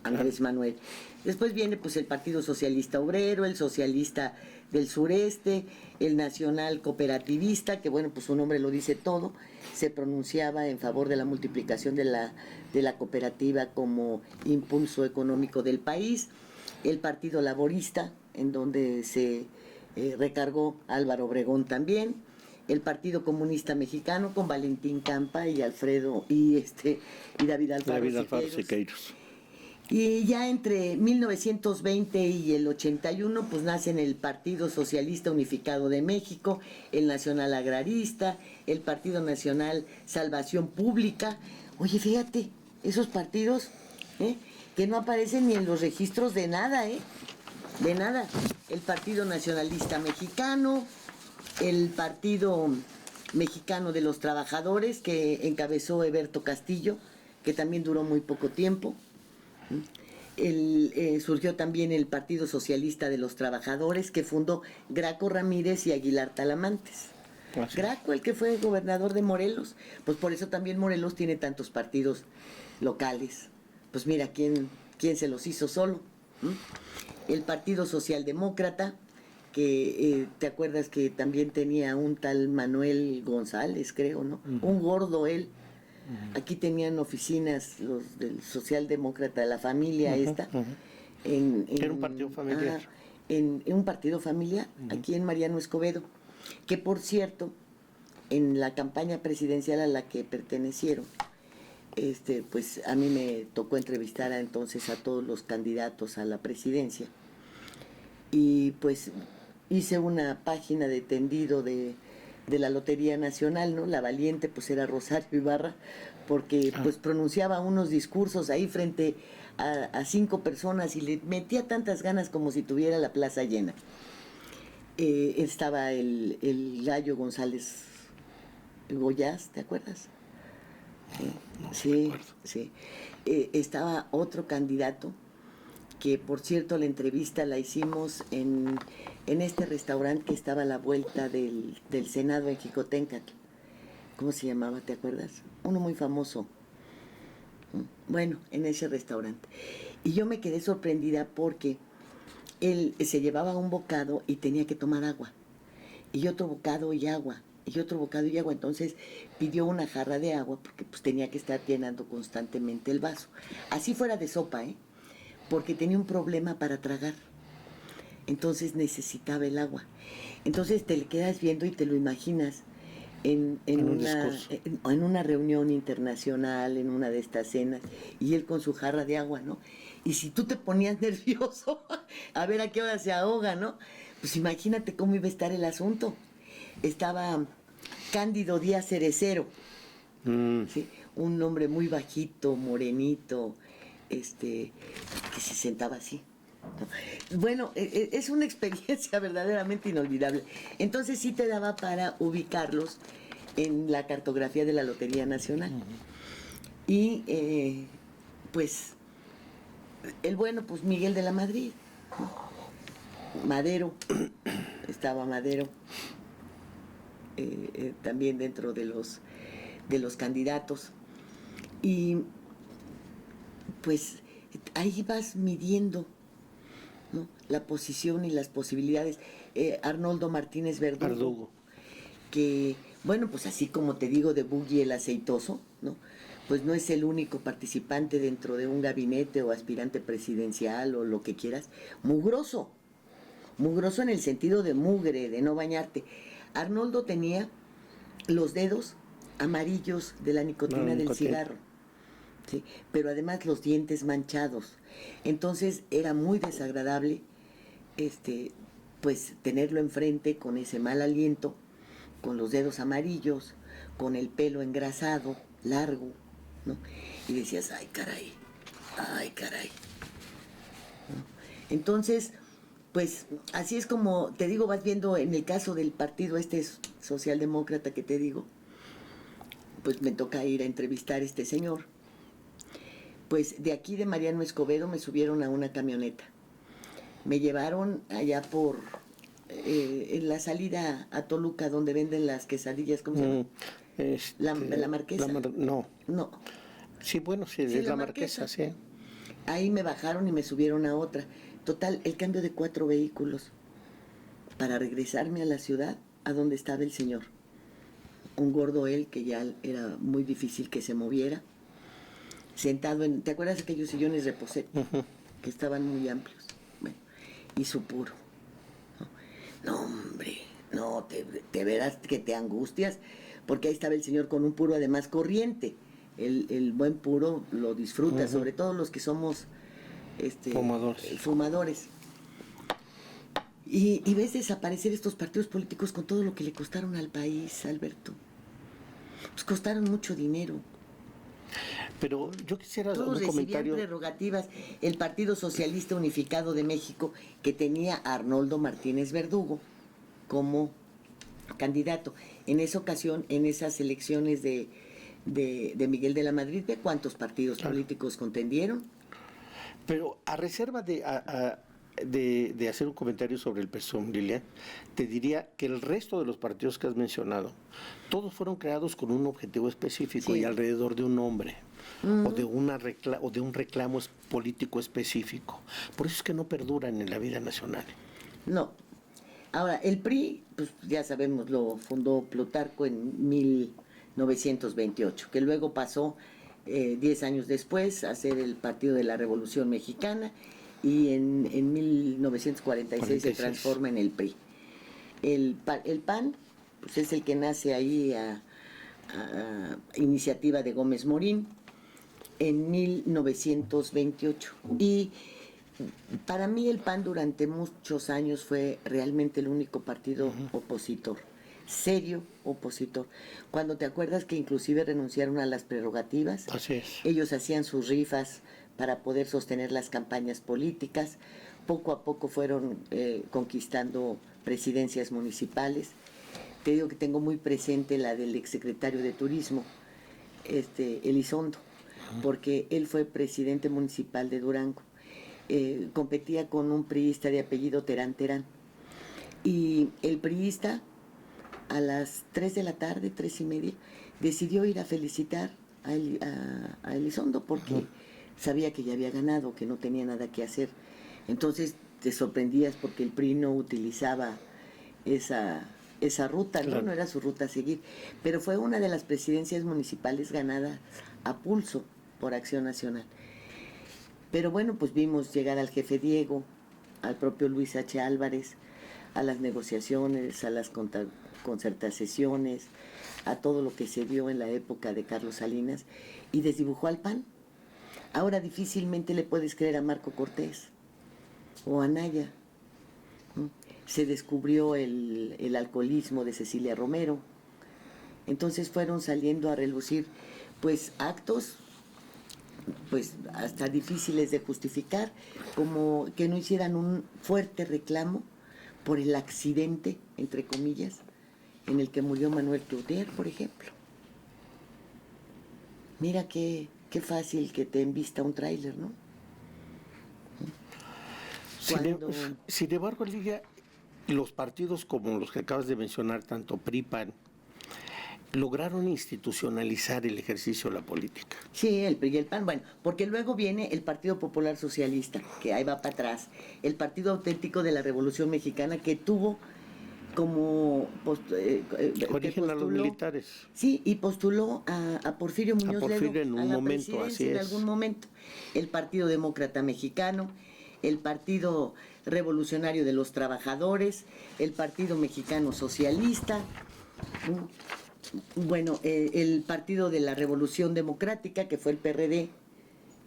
Andrés Manuel. Después viene pues el Partido Socialista Obrero, el Socialista del Sureste, el Nacional Cooperativista, que bueno, pues su nombre lo dice todo, se pronunciaba en favor de la multiplicación de la cooperativa como impulso económico del país. El Partido Laborista, en donde se recargó Álvaro Obregón también. El Partido Comunista Mexicano con Valentín Campa y Alfredo y David Alfaro Siqueiros. Y ya entre 1920 y el 81, pues nacen el Partido Socialista Unificado de México, el Nacional Agrarista, el Partido Nacional Salvación Pública. Oye, fíjate, esos partidos que no aparecen ni en los registros de nada, de nada. El Partido Nacionalista Mexicano, el Partido Mexicano de los Trabajadores, que encabezó Heberto Castillo, que también duró muy poco tiempo. Surgió también el Partido Socialista de los Trabajadores, que fundó Graco Ramírez y Aguilar Talamantes. Graco, el que fue gobernador de Morelos, pues por eso también Morelos tiene tantos partidos locales. Pues mira, ¿quién se los hizo solo? El Partido Socialdemócrata, que te acuerdas que también tenía un tal Manuel González, creo, ¿no? Un gordo él. Aquí tenían oficinas los del Socialdemócrata, la familia esta. Era un partido familiar. En un partido familiar, aquí en Mariano Escobedo. Que por cierto, en la campaña presidencial a la que pertenecieron, pues a mí me tocó entrevistar entonces a todos los candidatos a la presidencia. Y pues hice una página de tendido de la Lotería Nacional, ¿no? La valiente pues era Rosario Ibarra, porque pues pronunciaba unos discursos ahí frente a 5 personas y le metía tantas ganas como si tuviera la plaza llena. Estaba el Gallo González Goyaz, ¿te acuerdas? No sí. Estaba otro candidato que por cierto la entrevista la hicimos en este restaurante que estaba a la vuelta del Senado en Jicoténcatl. ¿Cómo se llamaba? ¿Te acuerdas? Uno muy famoso. Bueno, en ese restaurante. Y yo me quedé sorprendida porque él se llevaba un bocado y tenía que tomar agua. Y otro bocado y agua. Y otro bocado y agua. Entonces pidió una jarra de agua porque pues tenía que estar llenando constantemente el vaso. Así fuera de sopa, porque tenía un problema para tragar. Entonces necesitaba el agua. Entonces te le quedas viendo y te lo imaginas en una reunión internacional, en una de estas cenas, y él con su jarra de agua, ¿no? Y si tú te ponías nervioso, a ver a qué hora se ahoga, ¿no? Pues imagínate cómo iba a estar el asunto. Estaba Cándido Díaz Cerecero, ¿sí? Un hombre muy bajito, morenito, que se sentaba así. Bueno, es una experiencia verdaderamente inolvidable. Entonces sí te daba para ubicarlos en la cartografía de la Lotería Nacional. Y pues el bueno, pues Miguel de la Madrid, ¿no? Madero, estaba Madero, también dentro de los candidatos. Y pues ahí vas midiendo, ¿no? La posición y las posibilidades. Arnoldo Martínez Verdugo, que, bueno, pues así como te digo de Buggy el aceitoso, ¿no? Pues no es el único participante dentro de un gabinete o aspirante presidencial o lo que quieras. Mugroso en el sentido de mugre, de no bañarte. Arnoldo tenía los dedos amarillos de la nicotina del cigarro. Sí, pero además los dientes manchados. Entonces era muy desagradable pues tenerlo enfrente con ese mal aliento, con los dedos amarillos, con el pelo engrasado, largo, ¿no? Y decías, ay caray. ¿No? Entonces, pues así es como, te digo, vas viendo en el caso del partido socialdemócrata que te digo, pues me toca ir a entrevistar a este señor. Pues de aquí de Mariano Escobedo me subieron a una camioneta. Me llevaron allá por en la salida a Toluca donde venden las quesadillas, ¿cómo se llama? La Marquesa. No. Sí, bueno, sí, sí, la Marquesa, sí. Ahí me bajaron y me subieron a otra. Total, el cambio de 4 vehículos para regresarme a la ciudad a donde estaba el señor. Un gordo él que ya era muy difícil que se moviera. Sentado ¿te acuerdas de aquellos sillones reposé? Que estaban muy amplios. Bueno, y su puro. No, hombre, no, te verás que te angustias, porque ahí estaba el señor con un puro además corriente. El buen puro lo disfruta, sobre todo los que somos fumadores. Y ves desaparecer estos partidos políticos con todo lo que le costaron al país, Alberto. Pues costaron mucho dinero. Pero yo quisiera Todos un recibían comentario. prerrogativas. El Partido Socialista Unificado de México, que tenía a Arnoldo Martínez Verdugo como candidato. En esa ocasión, en esas elecciones de Miguel de la Madrid, ¿ve cuántos partidos políticos contendieron? Pero a reserva de hacer un comentario sobre el PSUM, Lilia, te diría que el resto de los partidos que has mencionado, todos fueron creados con un objetivo específico y alrededor de un nombre o de un reclamo político específico. Por eso es que no perduran en la vida nacional. No. Ahora, el PRI, pues ya sabemos, lo fundó Plutarco en 1928, que luego pasó 10 años después a ser el Partido de la Revolución Mexicana, y en 1946 se transforma en el PRI. El PAN, pues es el que nace ahí a iniciativa de Gómez Morín en 1928. Y para mí el PAN durante muchos años fue realmente el único partido opositor, serio opositor. Cuando te acuerdas que inclusive renunciaron a las prerrogativas, Así es. ellos hacían sus rifas para poder sostener las campañas políticas, poco a poco fueron conquistando presidencias municipales. Te digo que tengo muy presente la del exsecretario de Turismo, Elizondo, porque él fue presidente municipal de Durango. Competía con un priista de apellido Terán Terán. Y el priista, a las 3 de la tarde, 3:30, decidió ir a felicitar a Elizondo porque sabía que ya había ganado, que no tenía nada que hacer. Entonces te sorprendías porque el PRI no utilizaba esa ruta, ¿no? Claro. No era su ruta a seguir. Pero fue una de las presidencias municipales ganadas a pulso por Acción Nacional. Pero bueno, pues vimos llegar al jefe Diego, al propio Luis H. Álvarez, a las negociaciones, a las concertaciones, a todo lo que se dio en la época de Carlos Salinas, y desdibujó al PAN. Ahora difícilmente le puedes creer a Marco Cortés o a Naya. Se descubrió el alcoholismo de Cecilia Romero. Entonces fueron saliendo a relucir pues actos pues hasta difíciles de justificar, como que no hicieran un fuerte reclamo por el accidente, entre comillas, en el que murió Manuel Cloutier, por ejemplo. Mira qué fácil que te envista un tráiler, ¿no? Sin embargo, Lidia, los partidos como los que acabas de mencionar, tanto PRI, PAN, lograron institucionalizar el ejercicio de la política. Sí, el PRI y el PAN, bueno, porque luego viene el Partido Popular Socialista, que ahí va para atrás, el Partido Auténtico de la Revolución Mexicana, que tuvo como Origen a los militares. Sí, y postuló a Porfirio Muñoz Ledo en un a la momento, presidencia así en es. algún momento. El Partido Demócrata Mexicano, el Partido Revolucionario de los Trabajadores, el Partido Mexicano Socialista, bueno, el Partido de la Revolución Democrática, que fue el PRD,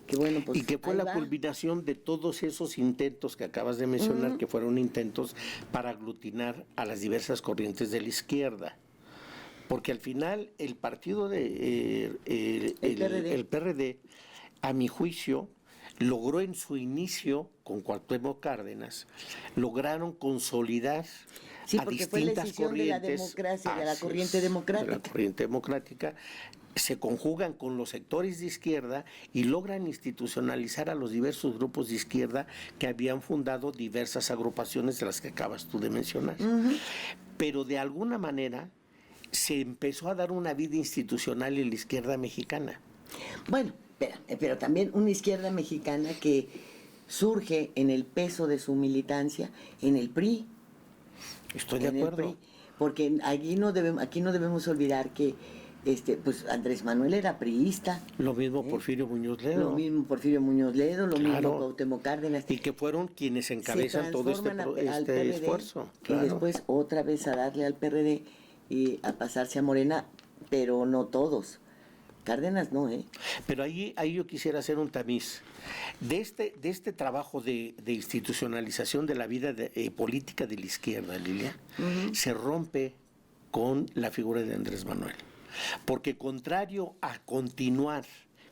que bueno, pues y que fue la culminación de todos esos intentos que acabas de mencionar, que fueron intentos para aglutinar a las diversas corrientes de la izquierda. Porque al final el partido de el PRD, a mi juicio, logró en su inicio, con Cuauhtémoc Cárdenas, lograron consolidar a distintas corrientes. De la democracia, de la corriente democrática. De la corriente democrática, se conjugan con los sectores de izquierda y logran institucionalizar a los diversos grupos de izquierda que habían fundado diversas agrupaciones de las que acabas tú de mencionar. Pero de alguna manera se empezó a dar una vida institucional en la izquierda mexicana. Bueno, pero también una izquierda mexicana que surge en el peso de su militancia en el PRI. Estoy de acuerdo. Porque aquí no debemos olvidar que pues Andrés Manuel era priista. Lo mismo Porfirio Muñoz Ledo. Lo mismo mismo Cuauhtémoc Cárdenas. Y que fueron quienes encabezan todo este PRD, esfuerzo. Y después otra vez a darle al PRD y a pasarse a Morena, pero no todos. Cárdenas no, ¿eh? Pero ahí yo quisiera hacer un tamiz. De este trabajo de institucionalización de la vida política de la izquierda, Lilia, se rompe con la figura de Andrés Manuel. Porque contrario a continuar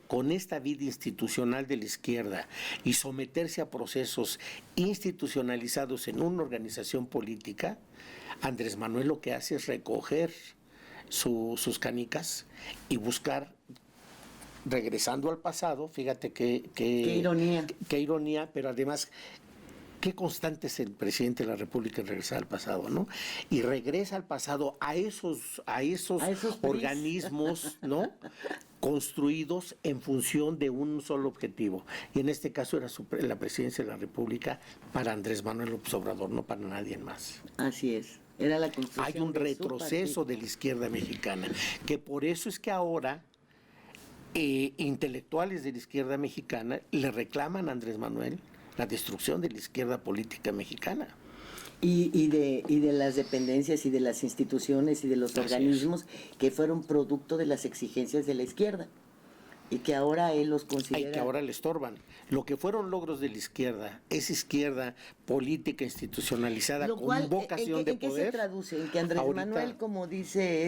con esta vida institucional de la izquierda y someterse a procesos institucionalizados en una organización política, Andrés Manuel lo que hace es recoger sus canicas y buscar, regresando al pasado, fíjate qué ironía. Qué ironía, pero además qué constante es el presidente de la República en regresar al pasado, ¿no? Y regresa al pasado a esos organismos, ¿no? Construidos en función de un solo objetivo. Y en este caso era la presidencia de la República para Andrés Manuel López Obrador, no para nadie más. Así es. Era la construcción. Hay un retroceso de la izquierda mexicana, que por eso es que ahora intelectuales de la izquierda mexicana le reclaman a Andrés Manuel la destrucción de la izquierda política mexicana. Y de las dependencias y de las instituciones y de los organismos que fueron producto de las exigencias de la izquierda y que ahora él los considera... Y que ahora le estorban. Lo que fueron logros de la izquierda, esa izquierda política institucionalizada Lo cual, con vocación de poder... ¿En qué se traduce? En que Andrés ahorita, Manuel, como dice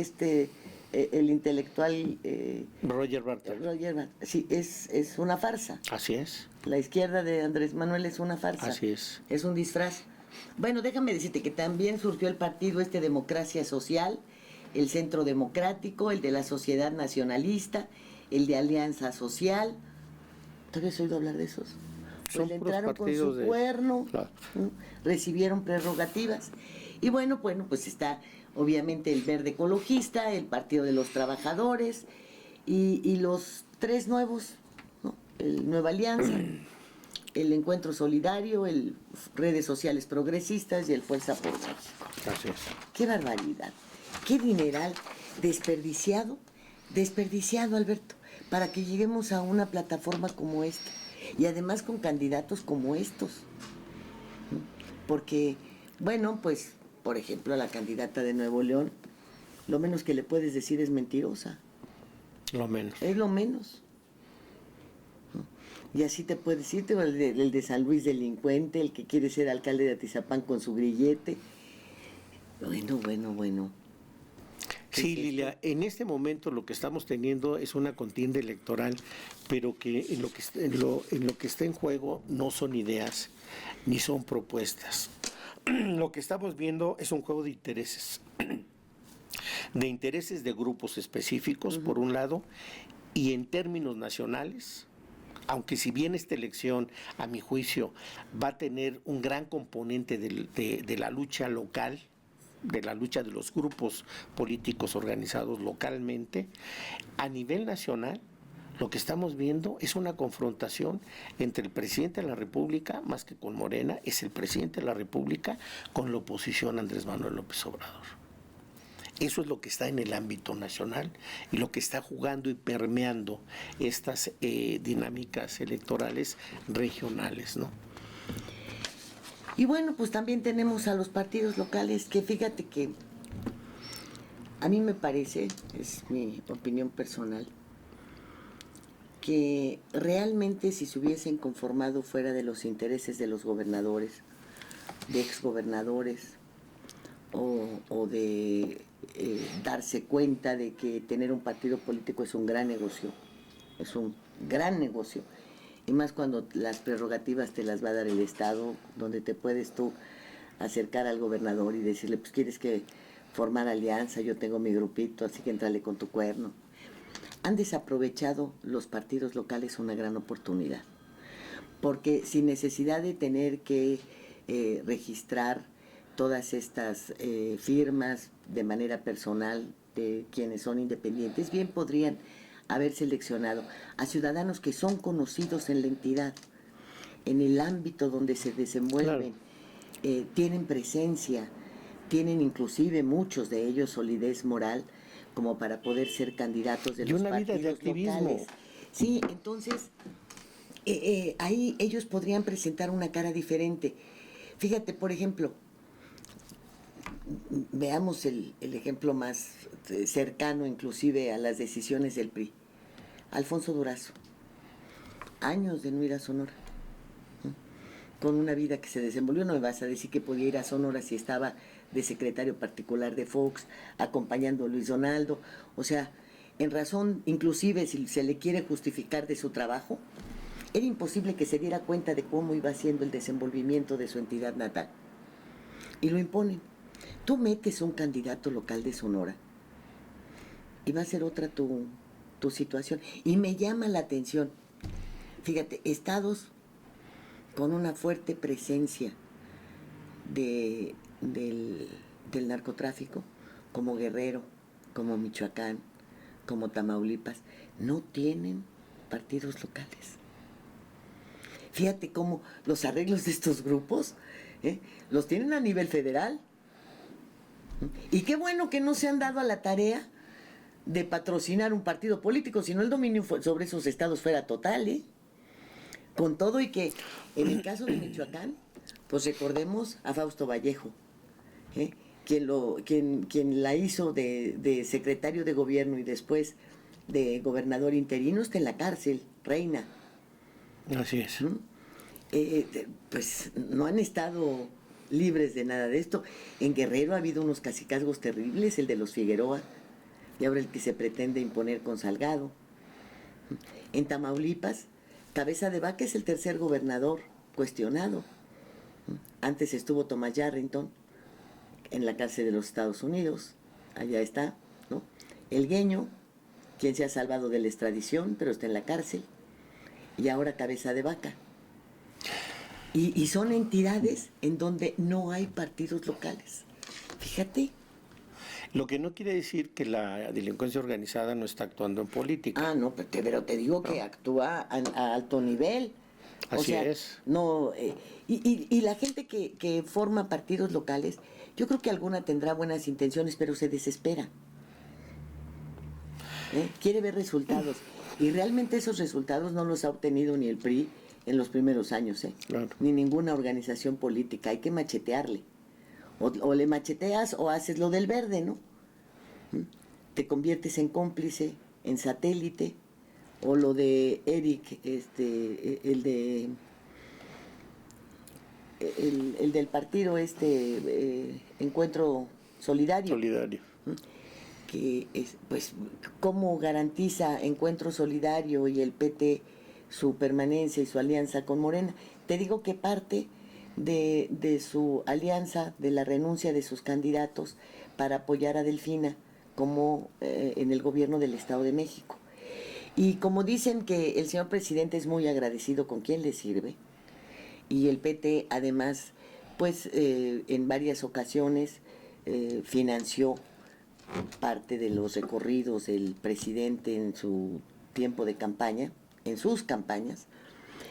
el intelectual... Roger Bartlett. Sí, es una farsa. Así es. La izquierda de Andrés Manuel es una farsa. Así es. Es un disfraz. Bueno, déjame decirte que también surgió el partido Democracia Social, el Centro Democrático, el de la Sociedad Nacionalista, el de Alianza Social. ¿Todavía has oído hablar de esos? Pues le entraron con su cuerno, claro, recibieron prerrogativas. Y bueno, pues está obviamente el Verde Ecologista, el Partido de los Trabajadores y los tres nuevos, ¿no? El Nueva Alianza, el Encuentro Solidario, el Redes Sociales Progresistas y el Fuerza por México. Así es. ¡Qué barbaridad! ¡Qué dineral desperdiciado, Alberto, para que lleguemos a una plataforma como esta! Y además con candidatos como estos. Porque, bueno, pues, por ejemplo, a la candidata de Nuevo León, lo menos que le puedes decir es mentirosa. Lo menos. Es lo menos. Y así te puedes decir, el de San Luis delincuente, el que quiere ser alcalde de Atizapán con su grillete. Bueno. Sí, Lilia, en este momento lo que estamos teniendo es una contienda electoral, pero que en lo que está en juego no son ideas ni son propuestas. Lo que estamos viendo es un juego de intereses, de grupos específicos, por un lado, y en términos nacionales, aunque si bien esta elección, a mi juicio, va a tener un gran componente de la lucha local, de la lucha de los grupos políticos organizados localmente, a nivel nacional, lo que estamos viendo es una confrontación entre el presidente de la República, más que con Morena, es el presidente de la República con la oposición Andrés Manuel López Obrador. Eso es lo que está en el ámbito nacional y lo que está jugando y permeando estas dinámicas electorales regionales, ¿no? Y bueno, pues también tenemos a los partidos locales que fíjate que a mí me parece, es mi opinión personal, que realmente si se hubiesen conformado fuera de los intereses de los gobernadores, de exgobernadores, o de darse cuenta de que tener un partido político es un gran negocio, y más cuando las prerrogativas te las va a dar el Estado, donde te puedes tú acercar al gobernador y decirle, pues quieres que formar alianza, yo tengo mi grupito, así que entrale con tu cuerno. Han desaprovechado los partidos locales una gran oportunidad, porque sin necesidad de tener que registrar todas estas firmas de manera personal de quienes son independientes, bien podrían haber seleccionado a ciudadanos que son conocidos en la entidad, en el ámbito donde se desenvuelven, claro. Tienen presencia, tienen inclusive muchos de ellos solidez moral como para poder ser candidatos de los partidos locales. Sí, entonces ahí ellos podrían presentar una cara diferente. Fíjate, por ejemplo, veamos el ejemplo más cercano inclusive a las decisiones del PRI. Alfonso Durazo. Años de no ir a Sonora. Con una vida que se desenvolvió, no me vas a decir que podía ir a Sonora si estaba de secretario particular de Fox, acompañando a Luis Donaldo. O sea, en razón, inclusive si se le quiere justificar de su trabajo, era imposible que se diera cuenta de cómo iba siendo el desenvolvimiento de su entidad natal. Y lo imponen. Tú metes un candidato local de Sonora y va a ser otra tu situación. Y me llama la atención, fíjate, estados con una fuerte presencia del narcotráfico, como Guerrero, como Michoacán, como Tamaulipas, no tienen partidos locales. Fíjate cómo los arreglos de estos grupos los tienen a nivel federal. Y qué bueno que no se han dado a la tarea de patrocinar un partido político, sino el dominio sobre esos estados fuera total, Con todo y que en el caso de Michoacán, pues recordemos a Fausto Vallejo, quien la hizo de secretario de gobierno y después de gobernador interino, está en la cárcel, Reina. Así es. Pues no han estado libres de nada de esto. En Guerrero ha habido unos cacicazgos terribles, el de los Figueroa, y ahora el que se pretende imponer con Salgado. En Tamaulipas, Cabeza de Vaca es el tercer gobernador cuestionado. Antes estuvo Thomas Yarrington en la cárcel de los Estados Unidos, allá está, ¿no? El Gueño, quien se ha salvado de la extradición, pero está en la cárcel, y ahora Cabeza de Vaca. Y son entidades en donde no hay partidos locales. Fíjate. Lo que no quiere decir que la delincuencia organizada no está actuando en política. Ah, no, pero te digo que actúa a alto nivel. Así es. No, y la gente que forma partidos locales, yo creo que alguna tendrá buenas intenciones, pero se desespera. Quiere ver resultados. Y realmente esos resultados no los ha obtenido ni el PRI en los primeros años, Claro. Ni ninguna organización política. Hay que machetearle. O le macheteas o haces lo del verde, ¿no? Te conviertes en cómplice, en satélite, o lo de Eric, el del partido Encuentro Solidario. Que es, pues, cómo garantiza Encuentro Solidario y el PT su permanencia y su alianza con Morena. Te digo que parte de su alianza, de la renuncia de sus candidatos para apoyar a Delfina como en el gobierno del Estado de México. Y como dicen que el señor presidente es muy agradecido con quien le sirve, y el PT además, pues en varias ocasiones financió parte de los recorridos del presidente en su tiempo de campaña, en sus campañas,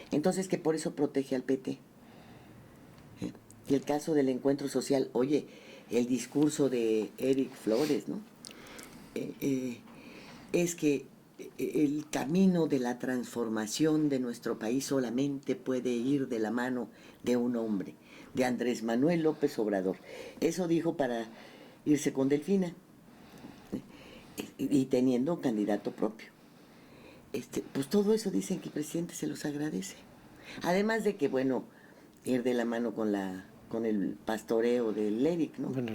entonces que por eso protege al PT. Y el caso del encuentro social, oye, el discurso de Eric Flores, ¿no? Es que el camino de la transformación de nuestro país solamente puede ir de la mano de un hombre, de Andrés Manuel López Obrador. Eso dijo para irse con Delfina, y teniendo un candidato propio. Pues todo eso dicen que el presidente se los agradece. Además de que, bueno, ir de la mano con el pastoreo del Eric, ¿no? Bueno,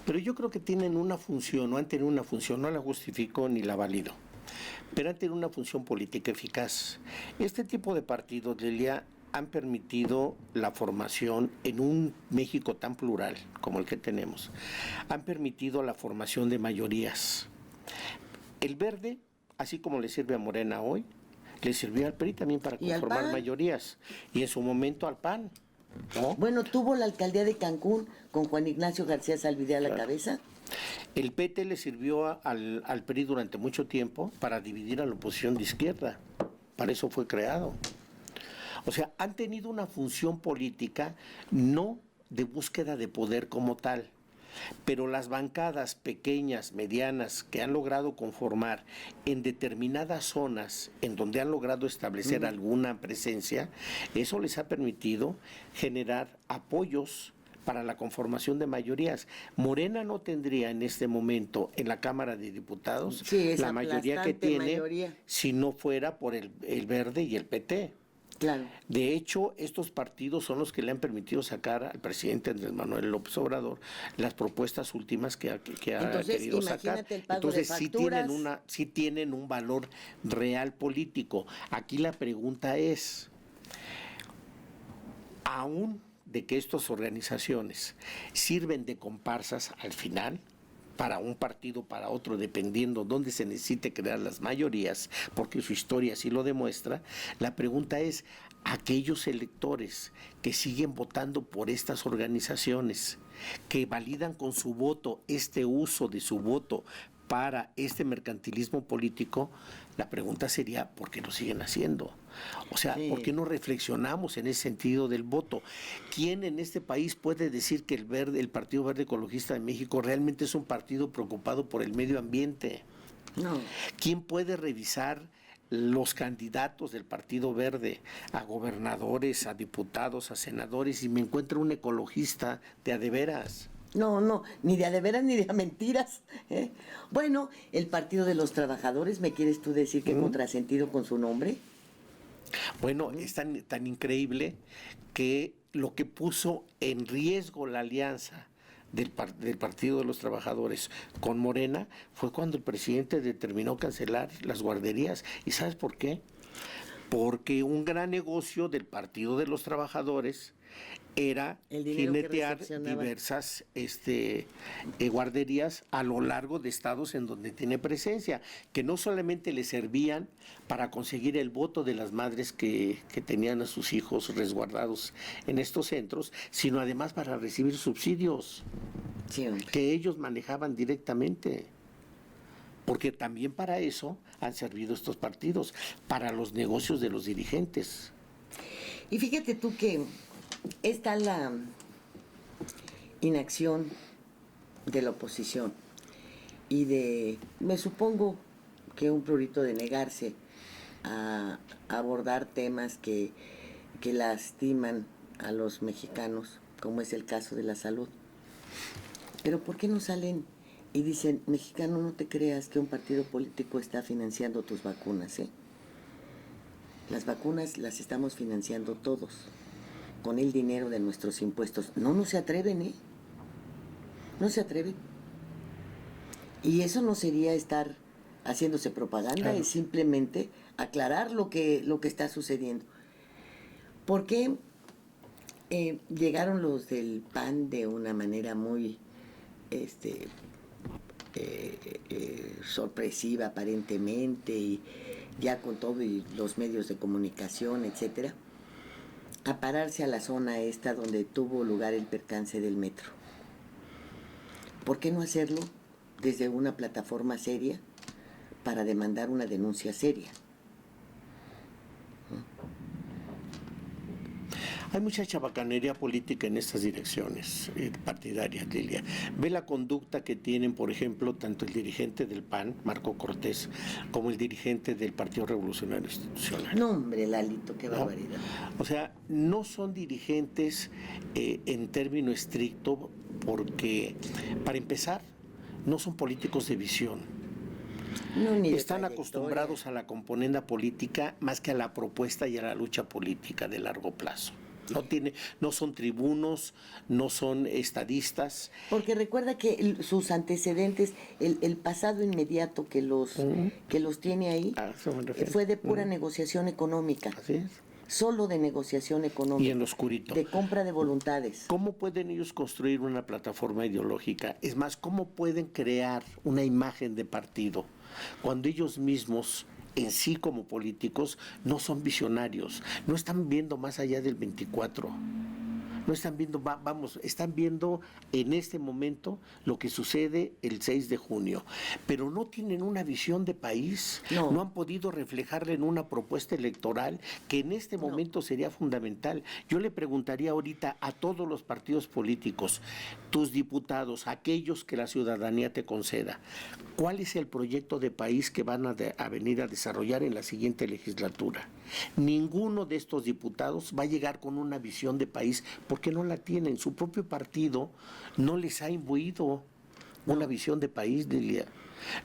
pero yo creo que tienen una función, o han tenido una función, no la justifico ni la valido, pero han tenido una función política eficaz. Este tipo de partidos, Lelia, han permitido la formación en un México tan plural como el que tenemos. Han permitido la formación de mayorías. El verde, así como le sirve a Morena hoy, le sirvió al PRI también para conformar mayorías, y en su momento al PAN, ¿no? Bueno, tuvo la alcaldía de Cancún con Juan Ignacio García Salvidé a la cabeza. El PT le sirvió al PRI durante mucho tiempo para dividir a la oposición de izquierda. Para eso fue creado. O sea, han tenido una función política no de búsqueda de poder como tal, pero las bancadas pequeñas, medianas, que han logrado conformar en determinadas zonas en donde han logrado establecer alguna presencia, eso les ha permitido generar apoyos para la conformación de mayorías. Morena no tendría en este momento en la Cámara de Diputados la mayoría que tiene si no fuera por el Verde y el PT. Claro. De hecho, estos partidos son los que le han permitido sacar al presidente Andrés Manuel López Obrador las propuestas últimas que ha querido sacar. Entonces sí tienen un valor real político. Aquí la pregunta es, aún de que estas organizaciones sirven de comparsas al final, para un partido, para otro, dependiendo dónde se necesite crear las mayorías, porque su historia así lo demuestra, la pregunta es, aquellos electores que siguen votando por estas organizaciones, que validan con su voto este uso de su voto para este mercantilismo político, la pregunta sería, ¿por qué lo siguen haciendo? O sea, sí. ¿Por qué no reflexionamos en ese sentido del voto? ¿Quién en este país puede decir que el Partido Verde Ecologista de México realmente es un partido preocupado por el medio ambiente? No. ¿Quién puede revisar los candidatos del Partido Verde a gobernadores, a diputados, a senadores, y me encuentro un ecologista de a de veras? No, ni de a de veras ni de a mentiras. Bueno, el Partido de los Trabajadores, ¿me quieres tú decir que contrasentido con su nombre? Bueno, es tan increíble que lo que puso en riesgo la alianza del Partido de los Trabajadores con Morena fue cuando el presidente determinó cancelar las guarderías. ¿Y sabes por qué? Porque un gran negocio del Partido de los Trabajadores era jinetear diversas guarderías a lo largo de estados en donde tiene presencia, que no solamente le servían para conseguir el voto de las madres que tenían a sus hijos resguardados en estos centros, sino además para recibir subsidios que ellos manejaban directamente. Porque también para eso han servido estos partidos, para los negocios de los dirigentes. Y fíjate tú que está la inacción de la oposición y me supongo que un prurito de negarse a abordar temas que lastiman a los mexicanos, como es el caso de la salud. Pero ¿por qué no salen y dicen, mexicano, no te creas que un partido político está financiando tus vacunas, ¿eh? Las vacunas las estamos financiando todos, con el dinero de nuestros impuestos. No se atreven, ¿eh? No se atreven. Y eso no sería estar haciéndose propaganda, claro. Es simplemente aclarar lo que está sucediendo. ¿Por qué llegaron los del PAN de una manera muy sorpresiva aparentemente, y ya con todo y los medios de comunicación, etcétera, a pararse a la zona esta donde tuvo lugar el percance del metro? ¿Por qué no hacerlo desde una plataforma seria para demandar una denuncia seria? Hay mucha chabacanería política en estas direcciones partidarias, Lilia. Ve la conducta que tienen, por ejemplo, tanto el dirigente del PAN, Marco Cortés, como el dirigente del Partido Revolucionario Institucional. No, hombre, Lalito, qué barbaridad. O sea, no son dirigentes en término estricto porque, para empezar, no son políticos de visión. No, están acostumbrados a la componenda política más que a la propuesta y a la lucha política de largo plazo. No son tribunos, no son estadistas. Porque recuerda que sus antecedentes, el pasado inmediato que los tiene ahí, fue de pura negociación económica. Así es. Solo de negociación económica. Y en lo oscurito. De compra de voluntades. ¿Cómo pueden ellos construir una plataforma ideológica? Es más, ¿cómo pueden crear una imagen de partido cuando ellos mismos, en sí como políticos, no son visionarios? No están viendo más allá del 24. No están viendo, están viendo en este momento lo que sucede el 6 de junio, pero no tienen una visión de país, no han podido reflejarla en una propuesta electoral que en este momento sería fundamental. Yo le preguntaría ahorita a todos los partidos políticos, tus diputados, aquellos que la ciudadanía te conceda, ¿cuál es el proyecto de país que van a venir a desarrollar en la siguiente legislatura? Ninguno de estos diputados va a llegar con una visión de país porque no la tienen. Su propio partido no les ha imbuido una visión de país, Lilia.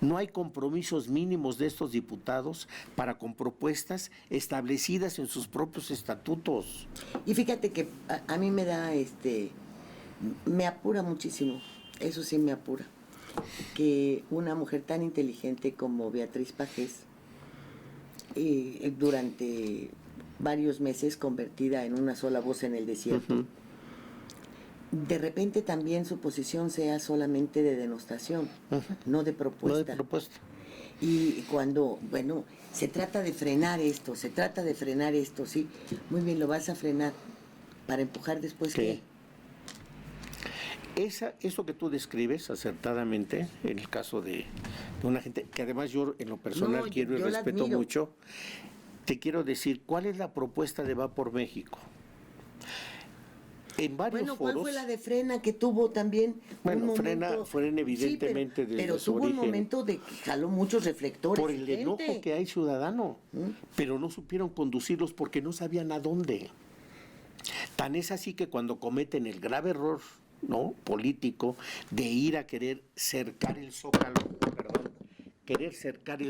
No hay compromisos mínimos de estos diputados para con propuestas establecidas en sus propios estatutos. Y fíjate que a mí me da, me apura muchísimo, eso sí me apura, que una mujer tan inteligente como Beatriz Pajés, durante varios meses convertida en una sola voz en el desierto, de repente también su posición sea solamente de denostación, no de propuesta. No de propuesta. Y cuando, bueno, se trata de frenar esto, sí, muy bien, lo vas a frenar, para empujar después ¿qué? ¿Qué? Eso que tú describes acertadamente, en el caso de una gente, que además yo en lo personal quiero y respeto mucho, te quiero decir, ¿cuál es la propuesta de Va por México? En varios ¿cuál foros, fue la de Frena que tuvo también? Bueno, Frena evidentemente sí, desde pero su tuvo origen, un momento de que jaló muchos reflectores. por el enojo que hay ciudadano, pero no supieron conducirlos porque no sabían a dónde. Tan es así que cuando cometen el grave error, ¿no?, político de ir a querer cercar el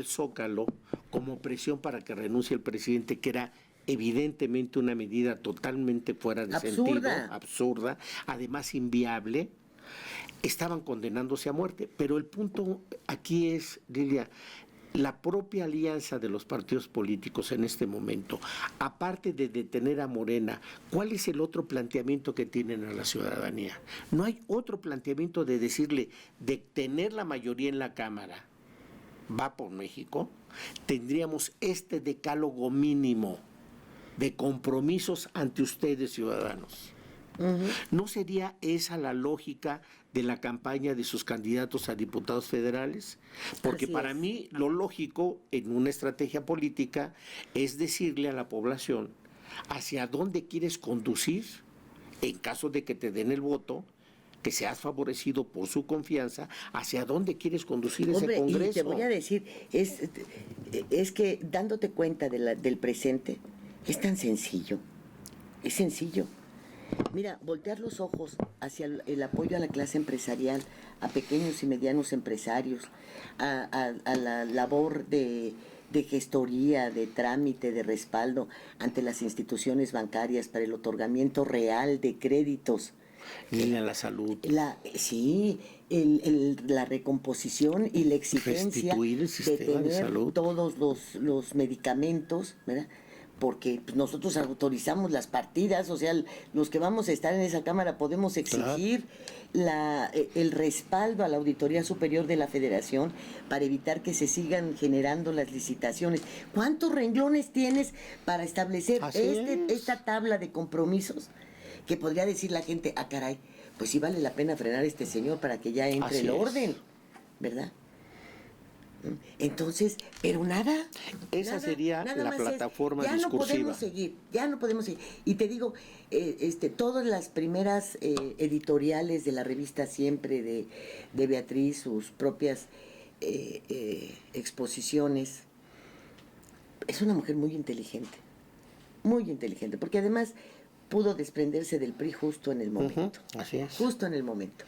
Zócalo, como presión para que renuncie el presidente, que era evidentemente una medida totalmente fuera de sentido, absurda, además inviable, estaban condenándose a muerte. Pero el punto aquí es, Lilia, la propia alianza de los partidos políticos en este momento, aparte de detener a Morena, ¿cuál es el otro planteamiento que tienen a la ciudadanía? No hay otro planteamiento de decirle, de tener la mayoría en la Cámara, Va por México, tendríamos este decálogo mínimo de compromisos ante ustedes, ciudadanos. ¿No sería esa la lógica de la campaña de sus candidatos a diputados federales? Porque para mí lo lógico en una estrategia política es decirle a la población hacia dónde quieres conducir en caso de que te den el voto, que seas favorecido por su confianza, hacia dónde quieres conducir ese Congreso. Y te voy a decir, es que dándote cuenta del presente, es tan sencillo, es sencillo. Mira, voltear los ojos hacia el apoyo a la clase empresarial, a pequeños y medianos empresarios, a la labor de gestoría, de trámite, de respaldo ante las instituciones bancarias para el otorgamiento real de créditos. Ni a la salud. La recomposición y la exigencia de tener todos los medicamentos, ¿verdad? Porque nosotros autorizamos las partidas, o sea, los que vamos a estar en esa Cámara podemos exigir el respaldo a la Auditoría Superior de la Federación para evitar que se sigan generando las licitaciones. ¿Cuántos renglones tienes para establecer esta tabla de compromisos? Que podría decir la gente, caray, pues sí vale la pena frenar a este señor para que ya entre el orden, ¿verdad? Entonces, pero nada. Esa sería la plataforma discursiva. Ya no podemos seguir. Y te digo, todas las primeras editoriales de la revista Siempre de Beatriz, sus propias exposiciones, es una mujer muy inteligente, porque además pudo desprenderse del PRI justo en el momento. Así es. Justo en el momento.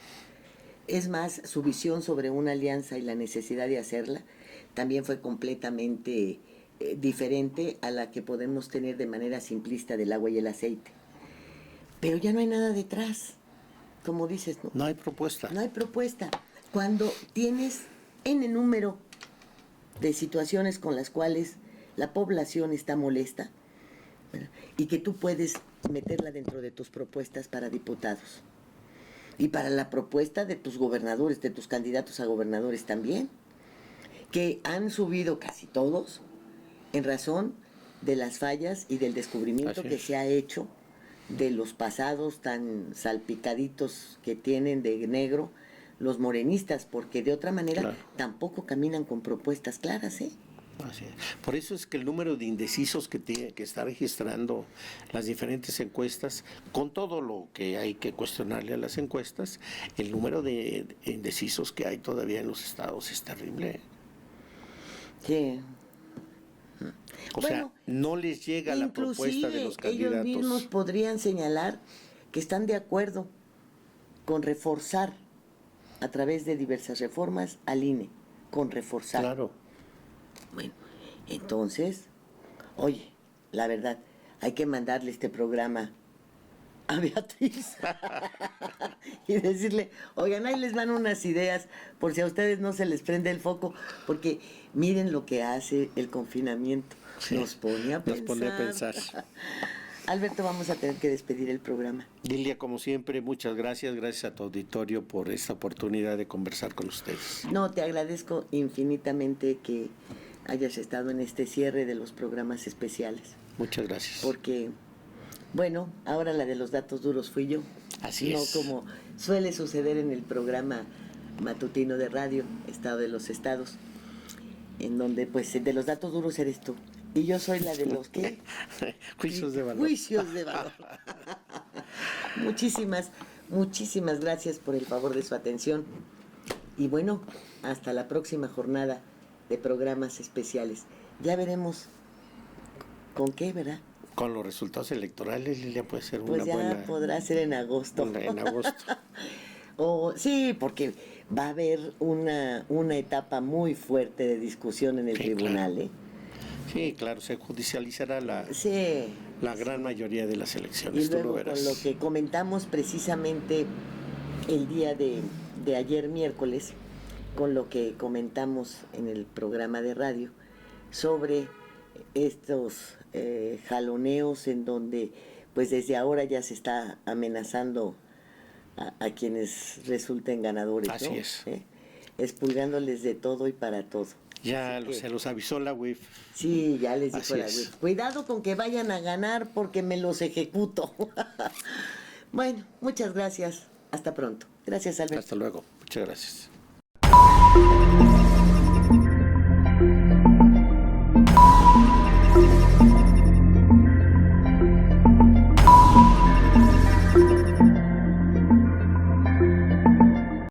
Es más, su visión sobre una alianza y la necesidad de hacerla también fue completamente diferente a la que podemos tener de manera simplista del agua y el aceite. Pero ya no hay nada detrás, como dices, ¿no? No hay propuesta. No hay propuesta. Cuando tienes N número de situaciones con las cuales la población está molesta, ¿verdad?, y que tú puedes meterla dentro de tus propuestas para diputados. Y para la propuesta de tus gobernadores, de tus candidatos a gobernadores también, que han subido casi todos en razón de las fallas y del descubrimiento que se ha hecho de los pasados tan salpicaditos que tienen de negro los morenistas, porque de otra manera tampoco caminan con propuestas claras, ¿eh? Así es. Por eso es que el número de indecisos que está registrando las diferentes encuestas, con todo lo que hay que cuestionarle a las encuestas, el número de indecisos que hay todavía en los estados es terrible. Sí. O sea, no les llega la propuesta de los candidatos. Ellos mismos podrían señalar que están de acuerdo con reforzar a través de diversas reformas al INE, con reforzar. Claro. Bueno, entonces, oye, la verdad, hay que mandarle este programa a Beatriz y decirle, oigan, ahí les van unas ideas por si a ustedes no se les prende el foco, porque miren lo que hace el confinamiento. Sí, nos pone a pensar. Alberto, vamos a tener que despedir el programa. Lilia, como siempre, muchas gracias. Gracias a tu auditorio por esta oportunidad de conversar con ustedes. No, te agradezco infinitamente que hayas estado en este cierre de los programas especiales. Muchas gracias. Porque, bueno, ahora la de los datos duros fui yo. Así no es. Como suele suceder en el programa matutino de radio, Estado de los Estados, en donde, pues, de los datos duros eres tú. Y yo soy la de los que... Juicios de valor. Juicios de valor. Muchísimas gracias por el favor de su atención. Y bueno, hasta la próxima jornada de programas especiales. Ya veremos con qué, ¿verdad? Con los resultados electorales, Lilia, puede ser pues una ya buena... podrá ser en agosto. En agosto. Sí, porque va a haber una etapa muy fuerte de discusión en el tribunal, claro. ¿eh? Sí, claro, se judicializará la gran mayoría de las elecciones. Y luego, tú lo verás. con lo que comentamos precisamente el día de ayer miércoles, con lo que comentamos en el programa de radio sobre estos jaloneos en donde pues desde ahora ya se está amenazando a quienes resulten ganadores, Así ¿no? es. Expulgándoles de todo y para todo. Ya se los avisó la UIF. Sí, ya les dijo Así la es. UIF. Cuidado con que vayan a ganar porque me los ejecuto. Bueno, muchas gracias. Hasta pronto. Gracias, Alberto. Hasta luego. Muchas gracias.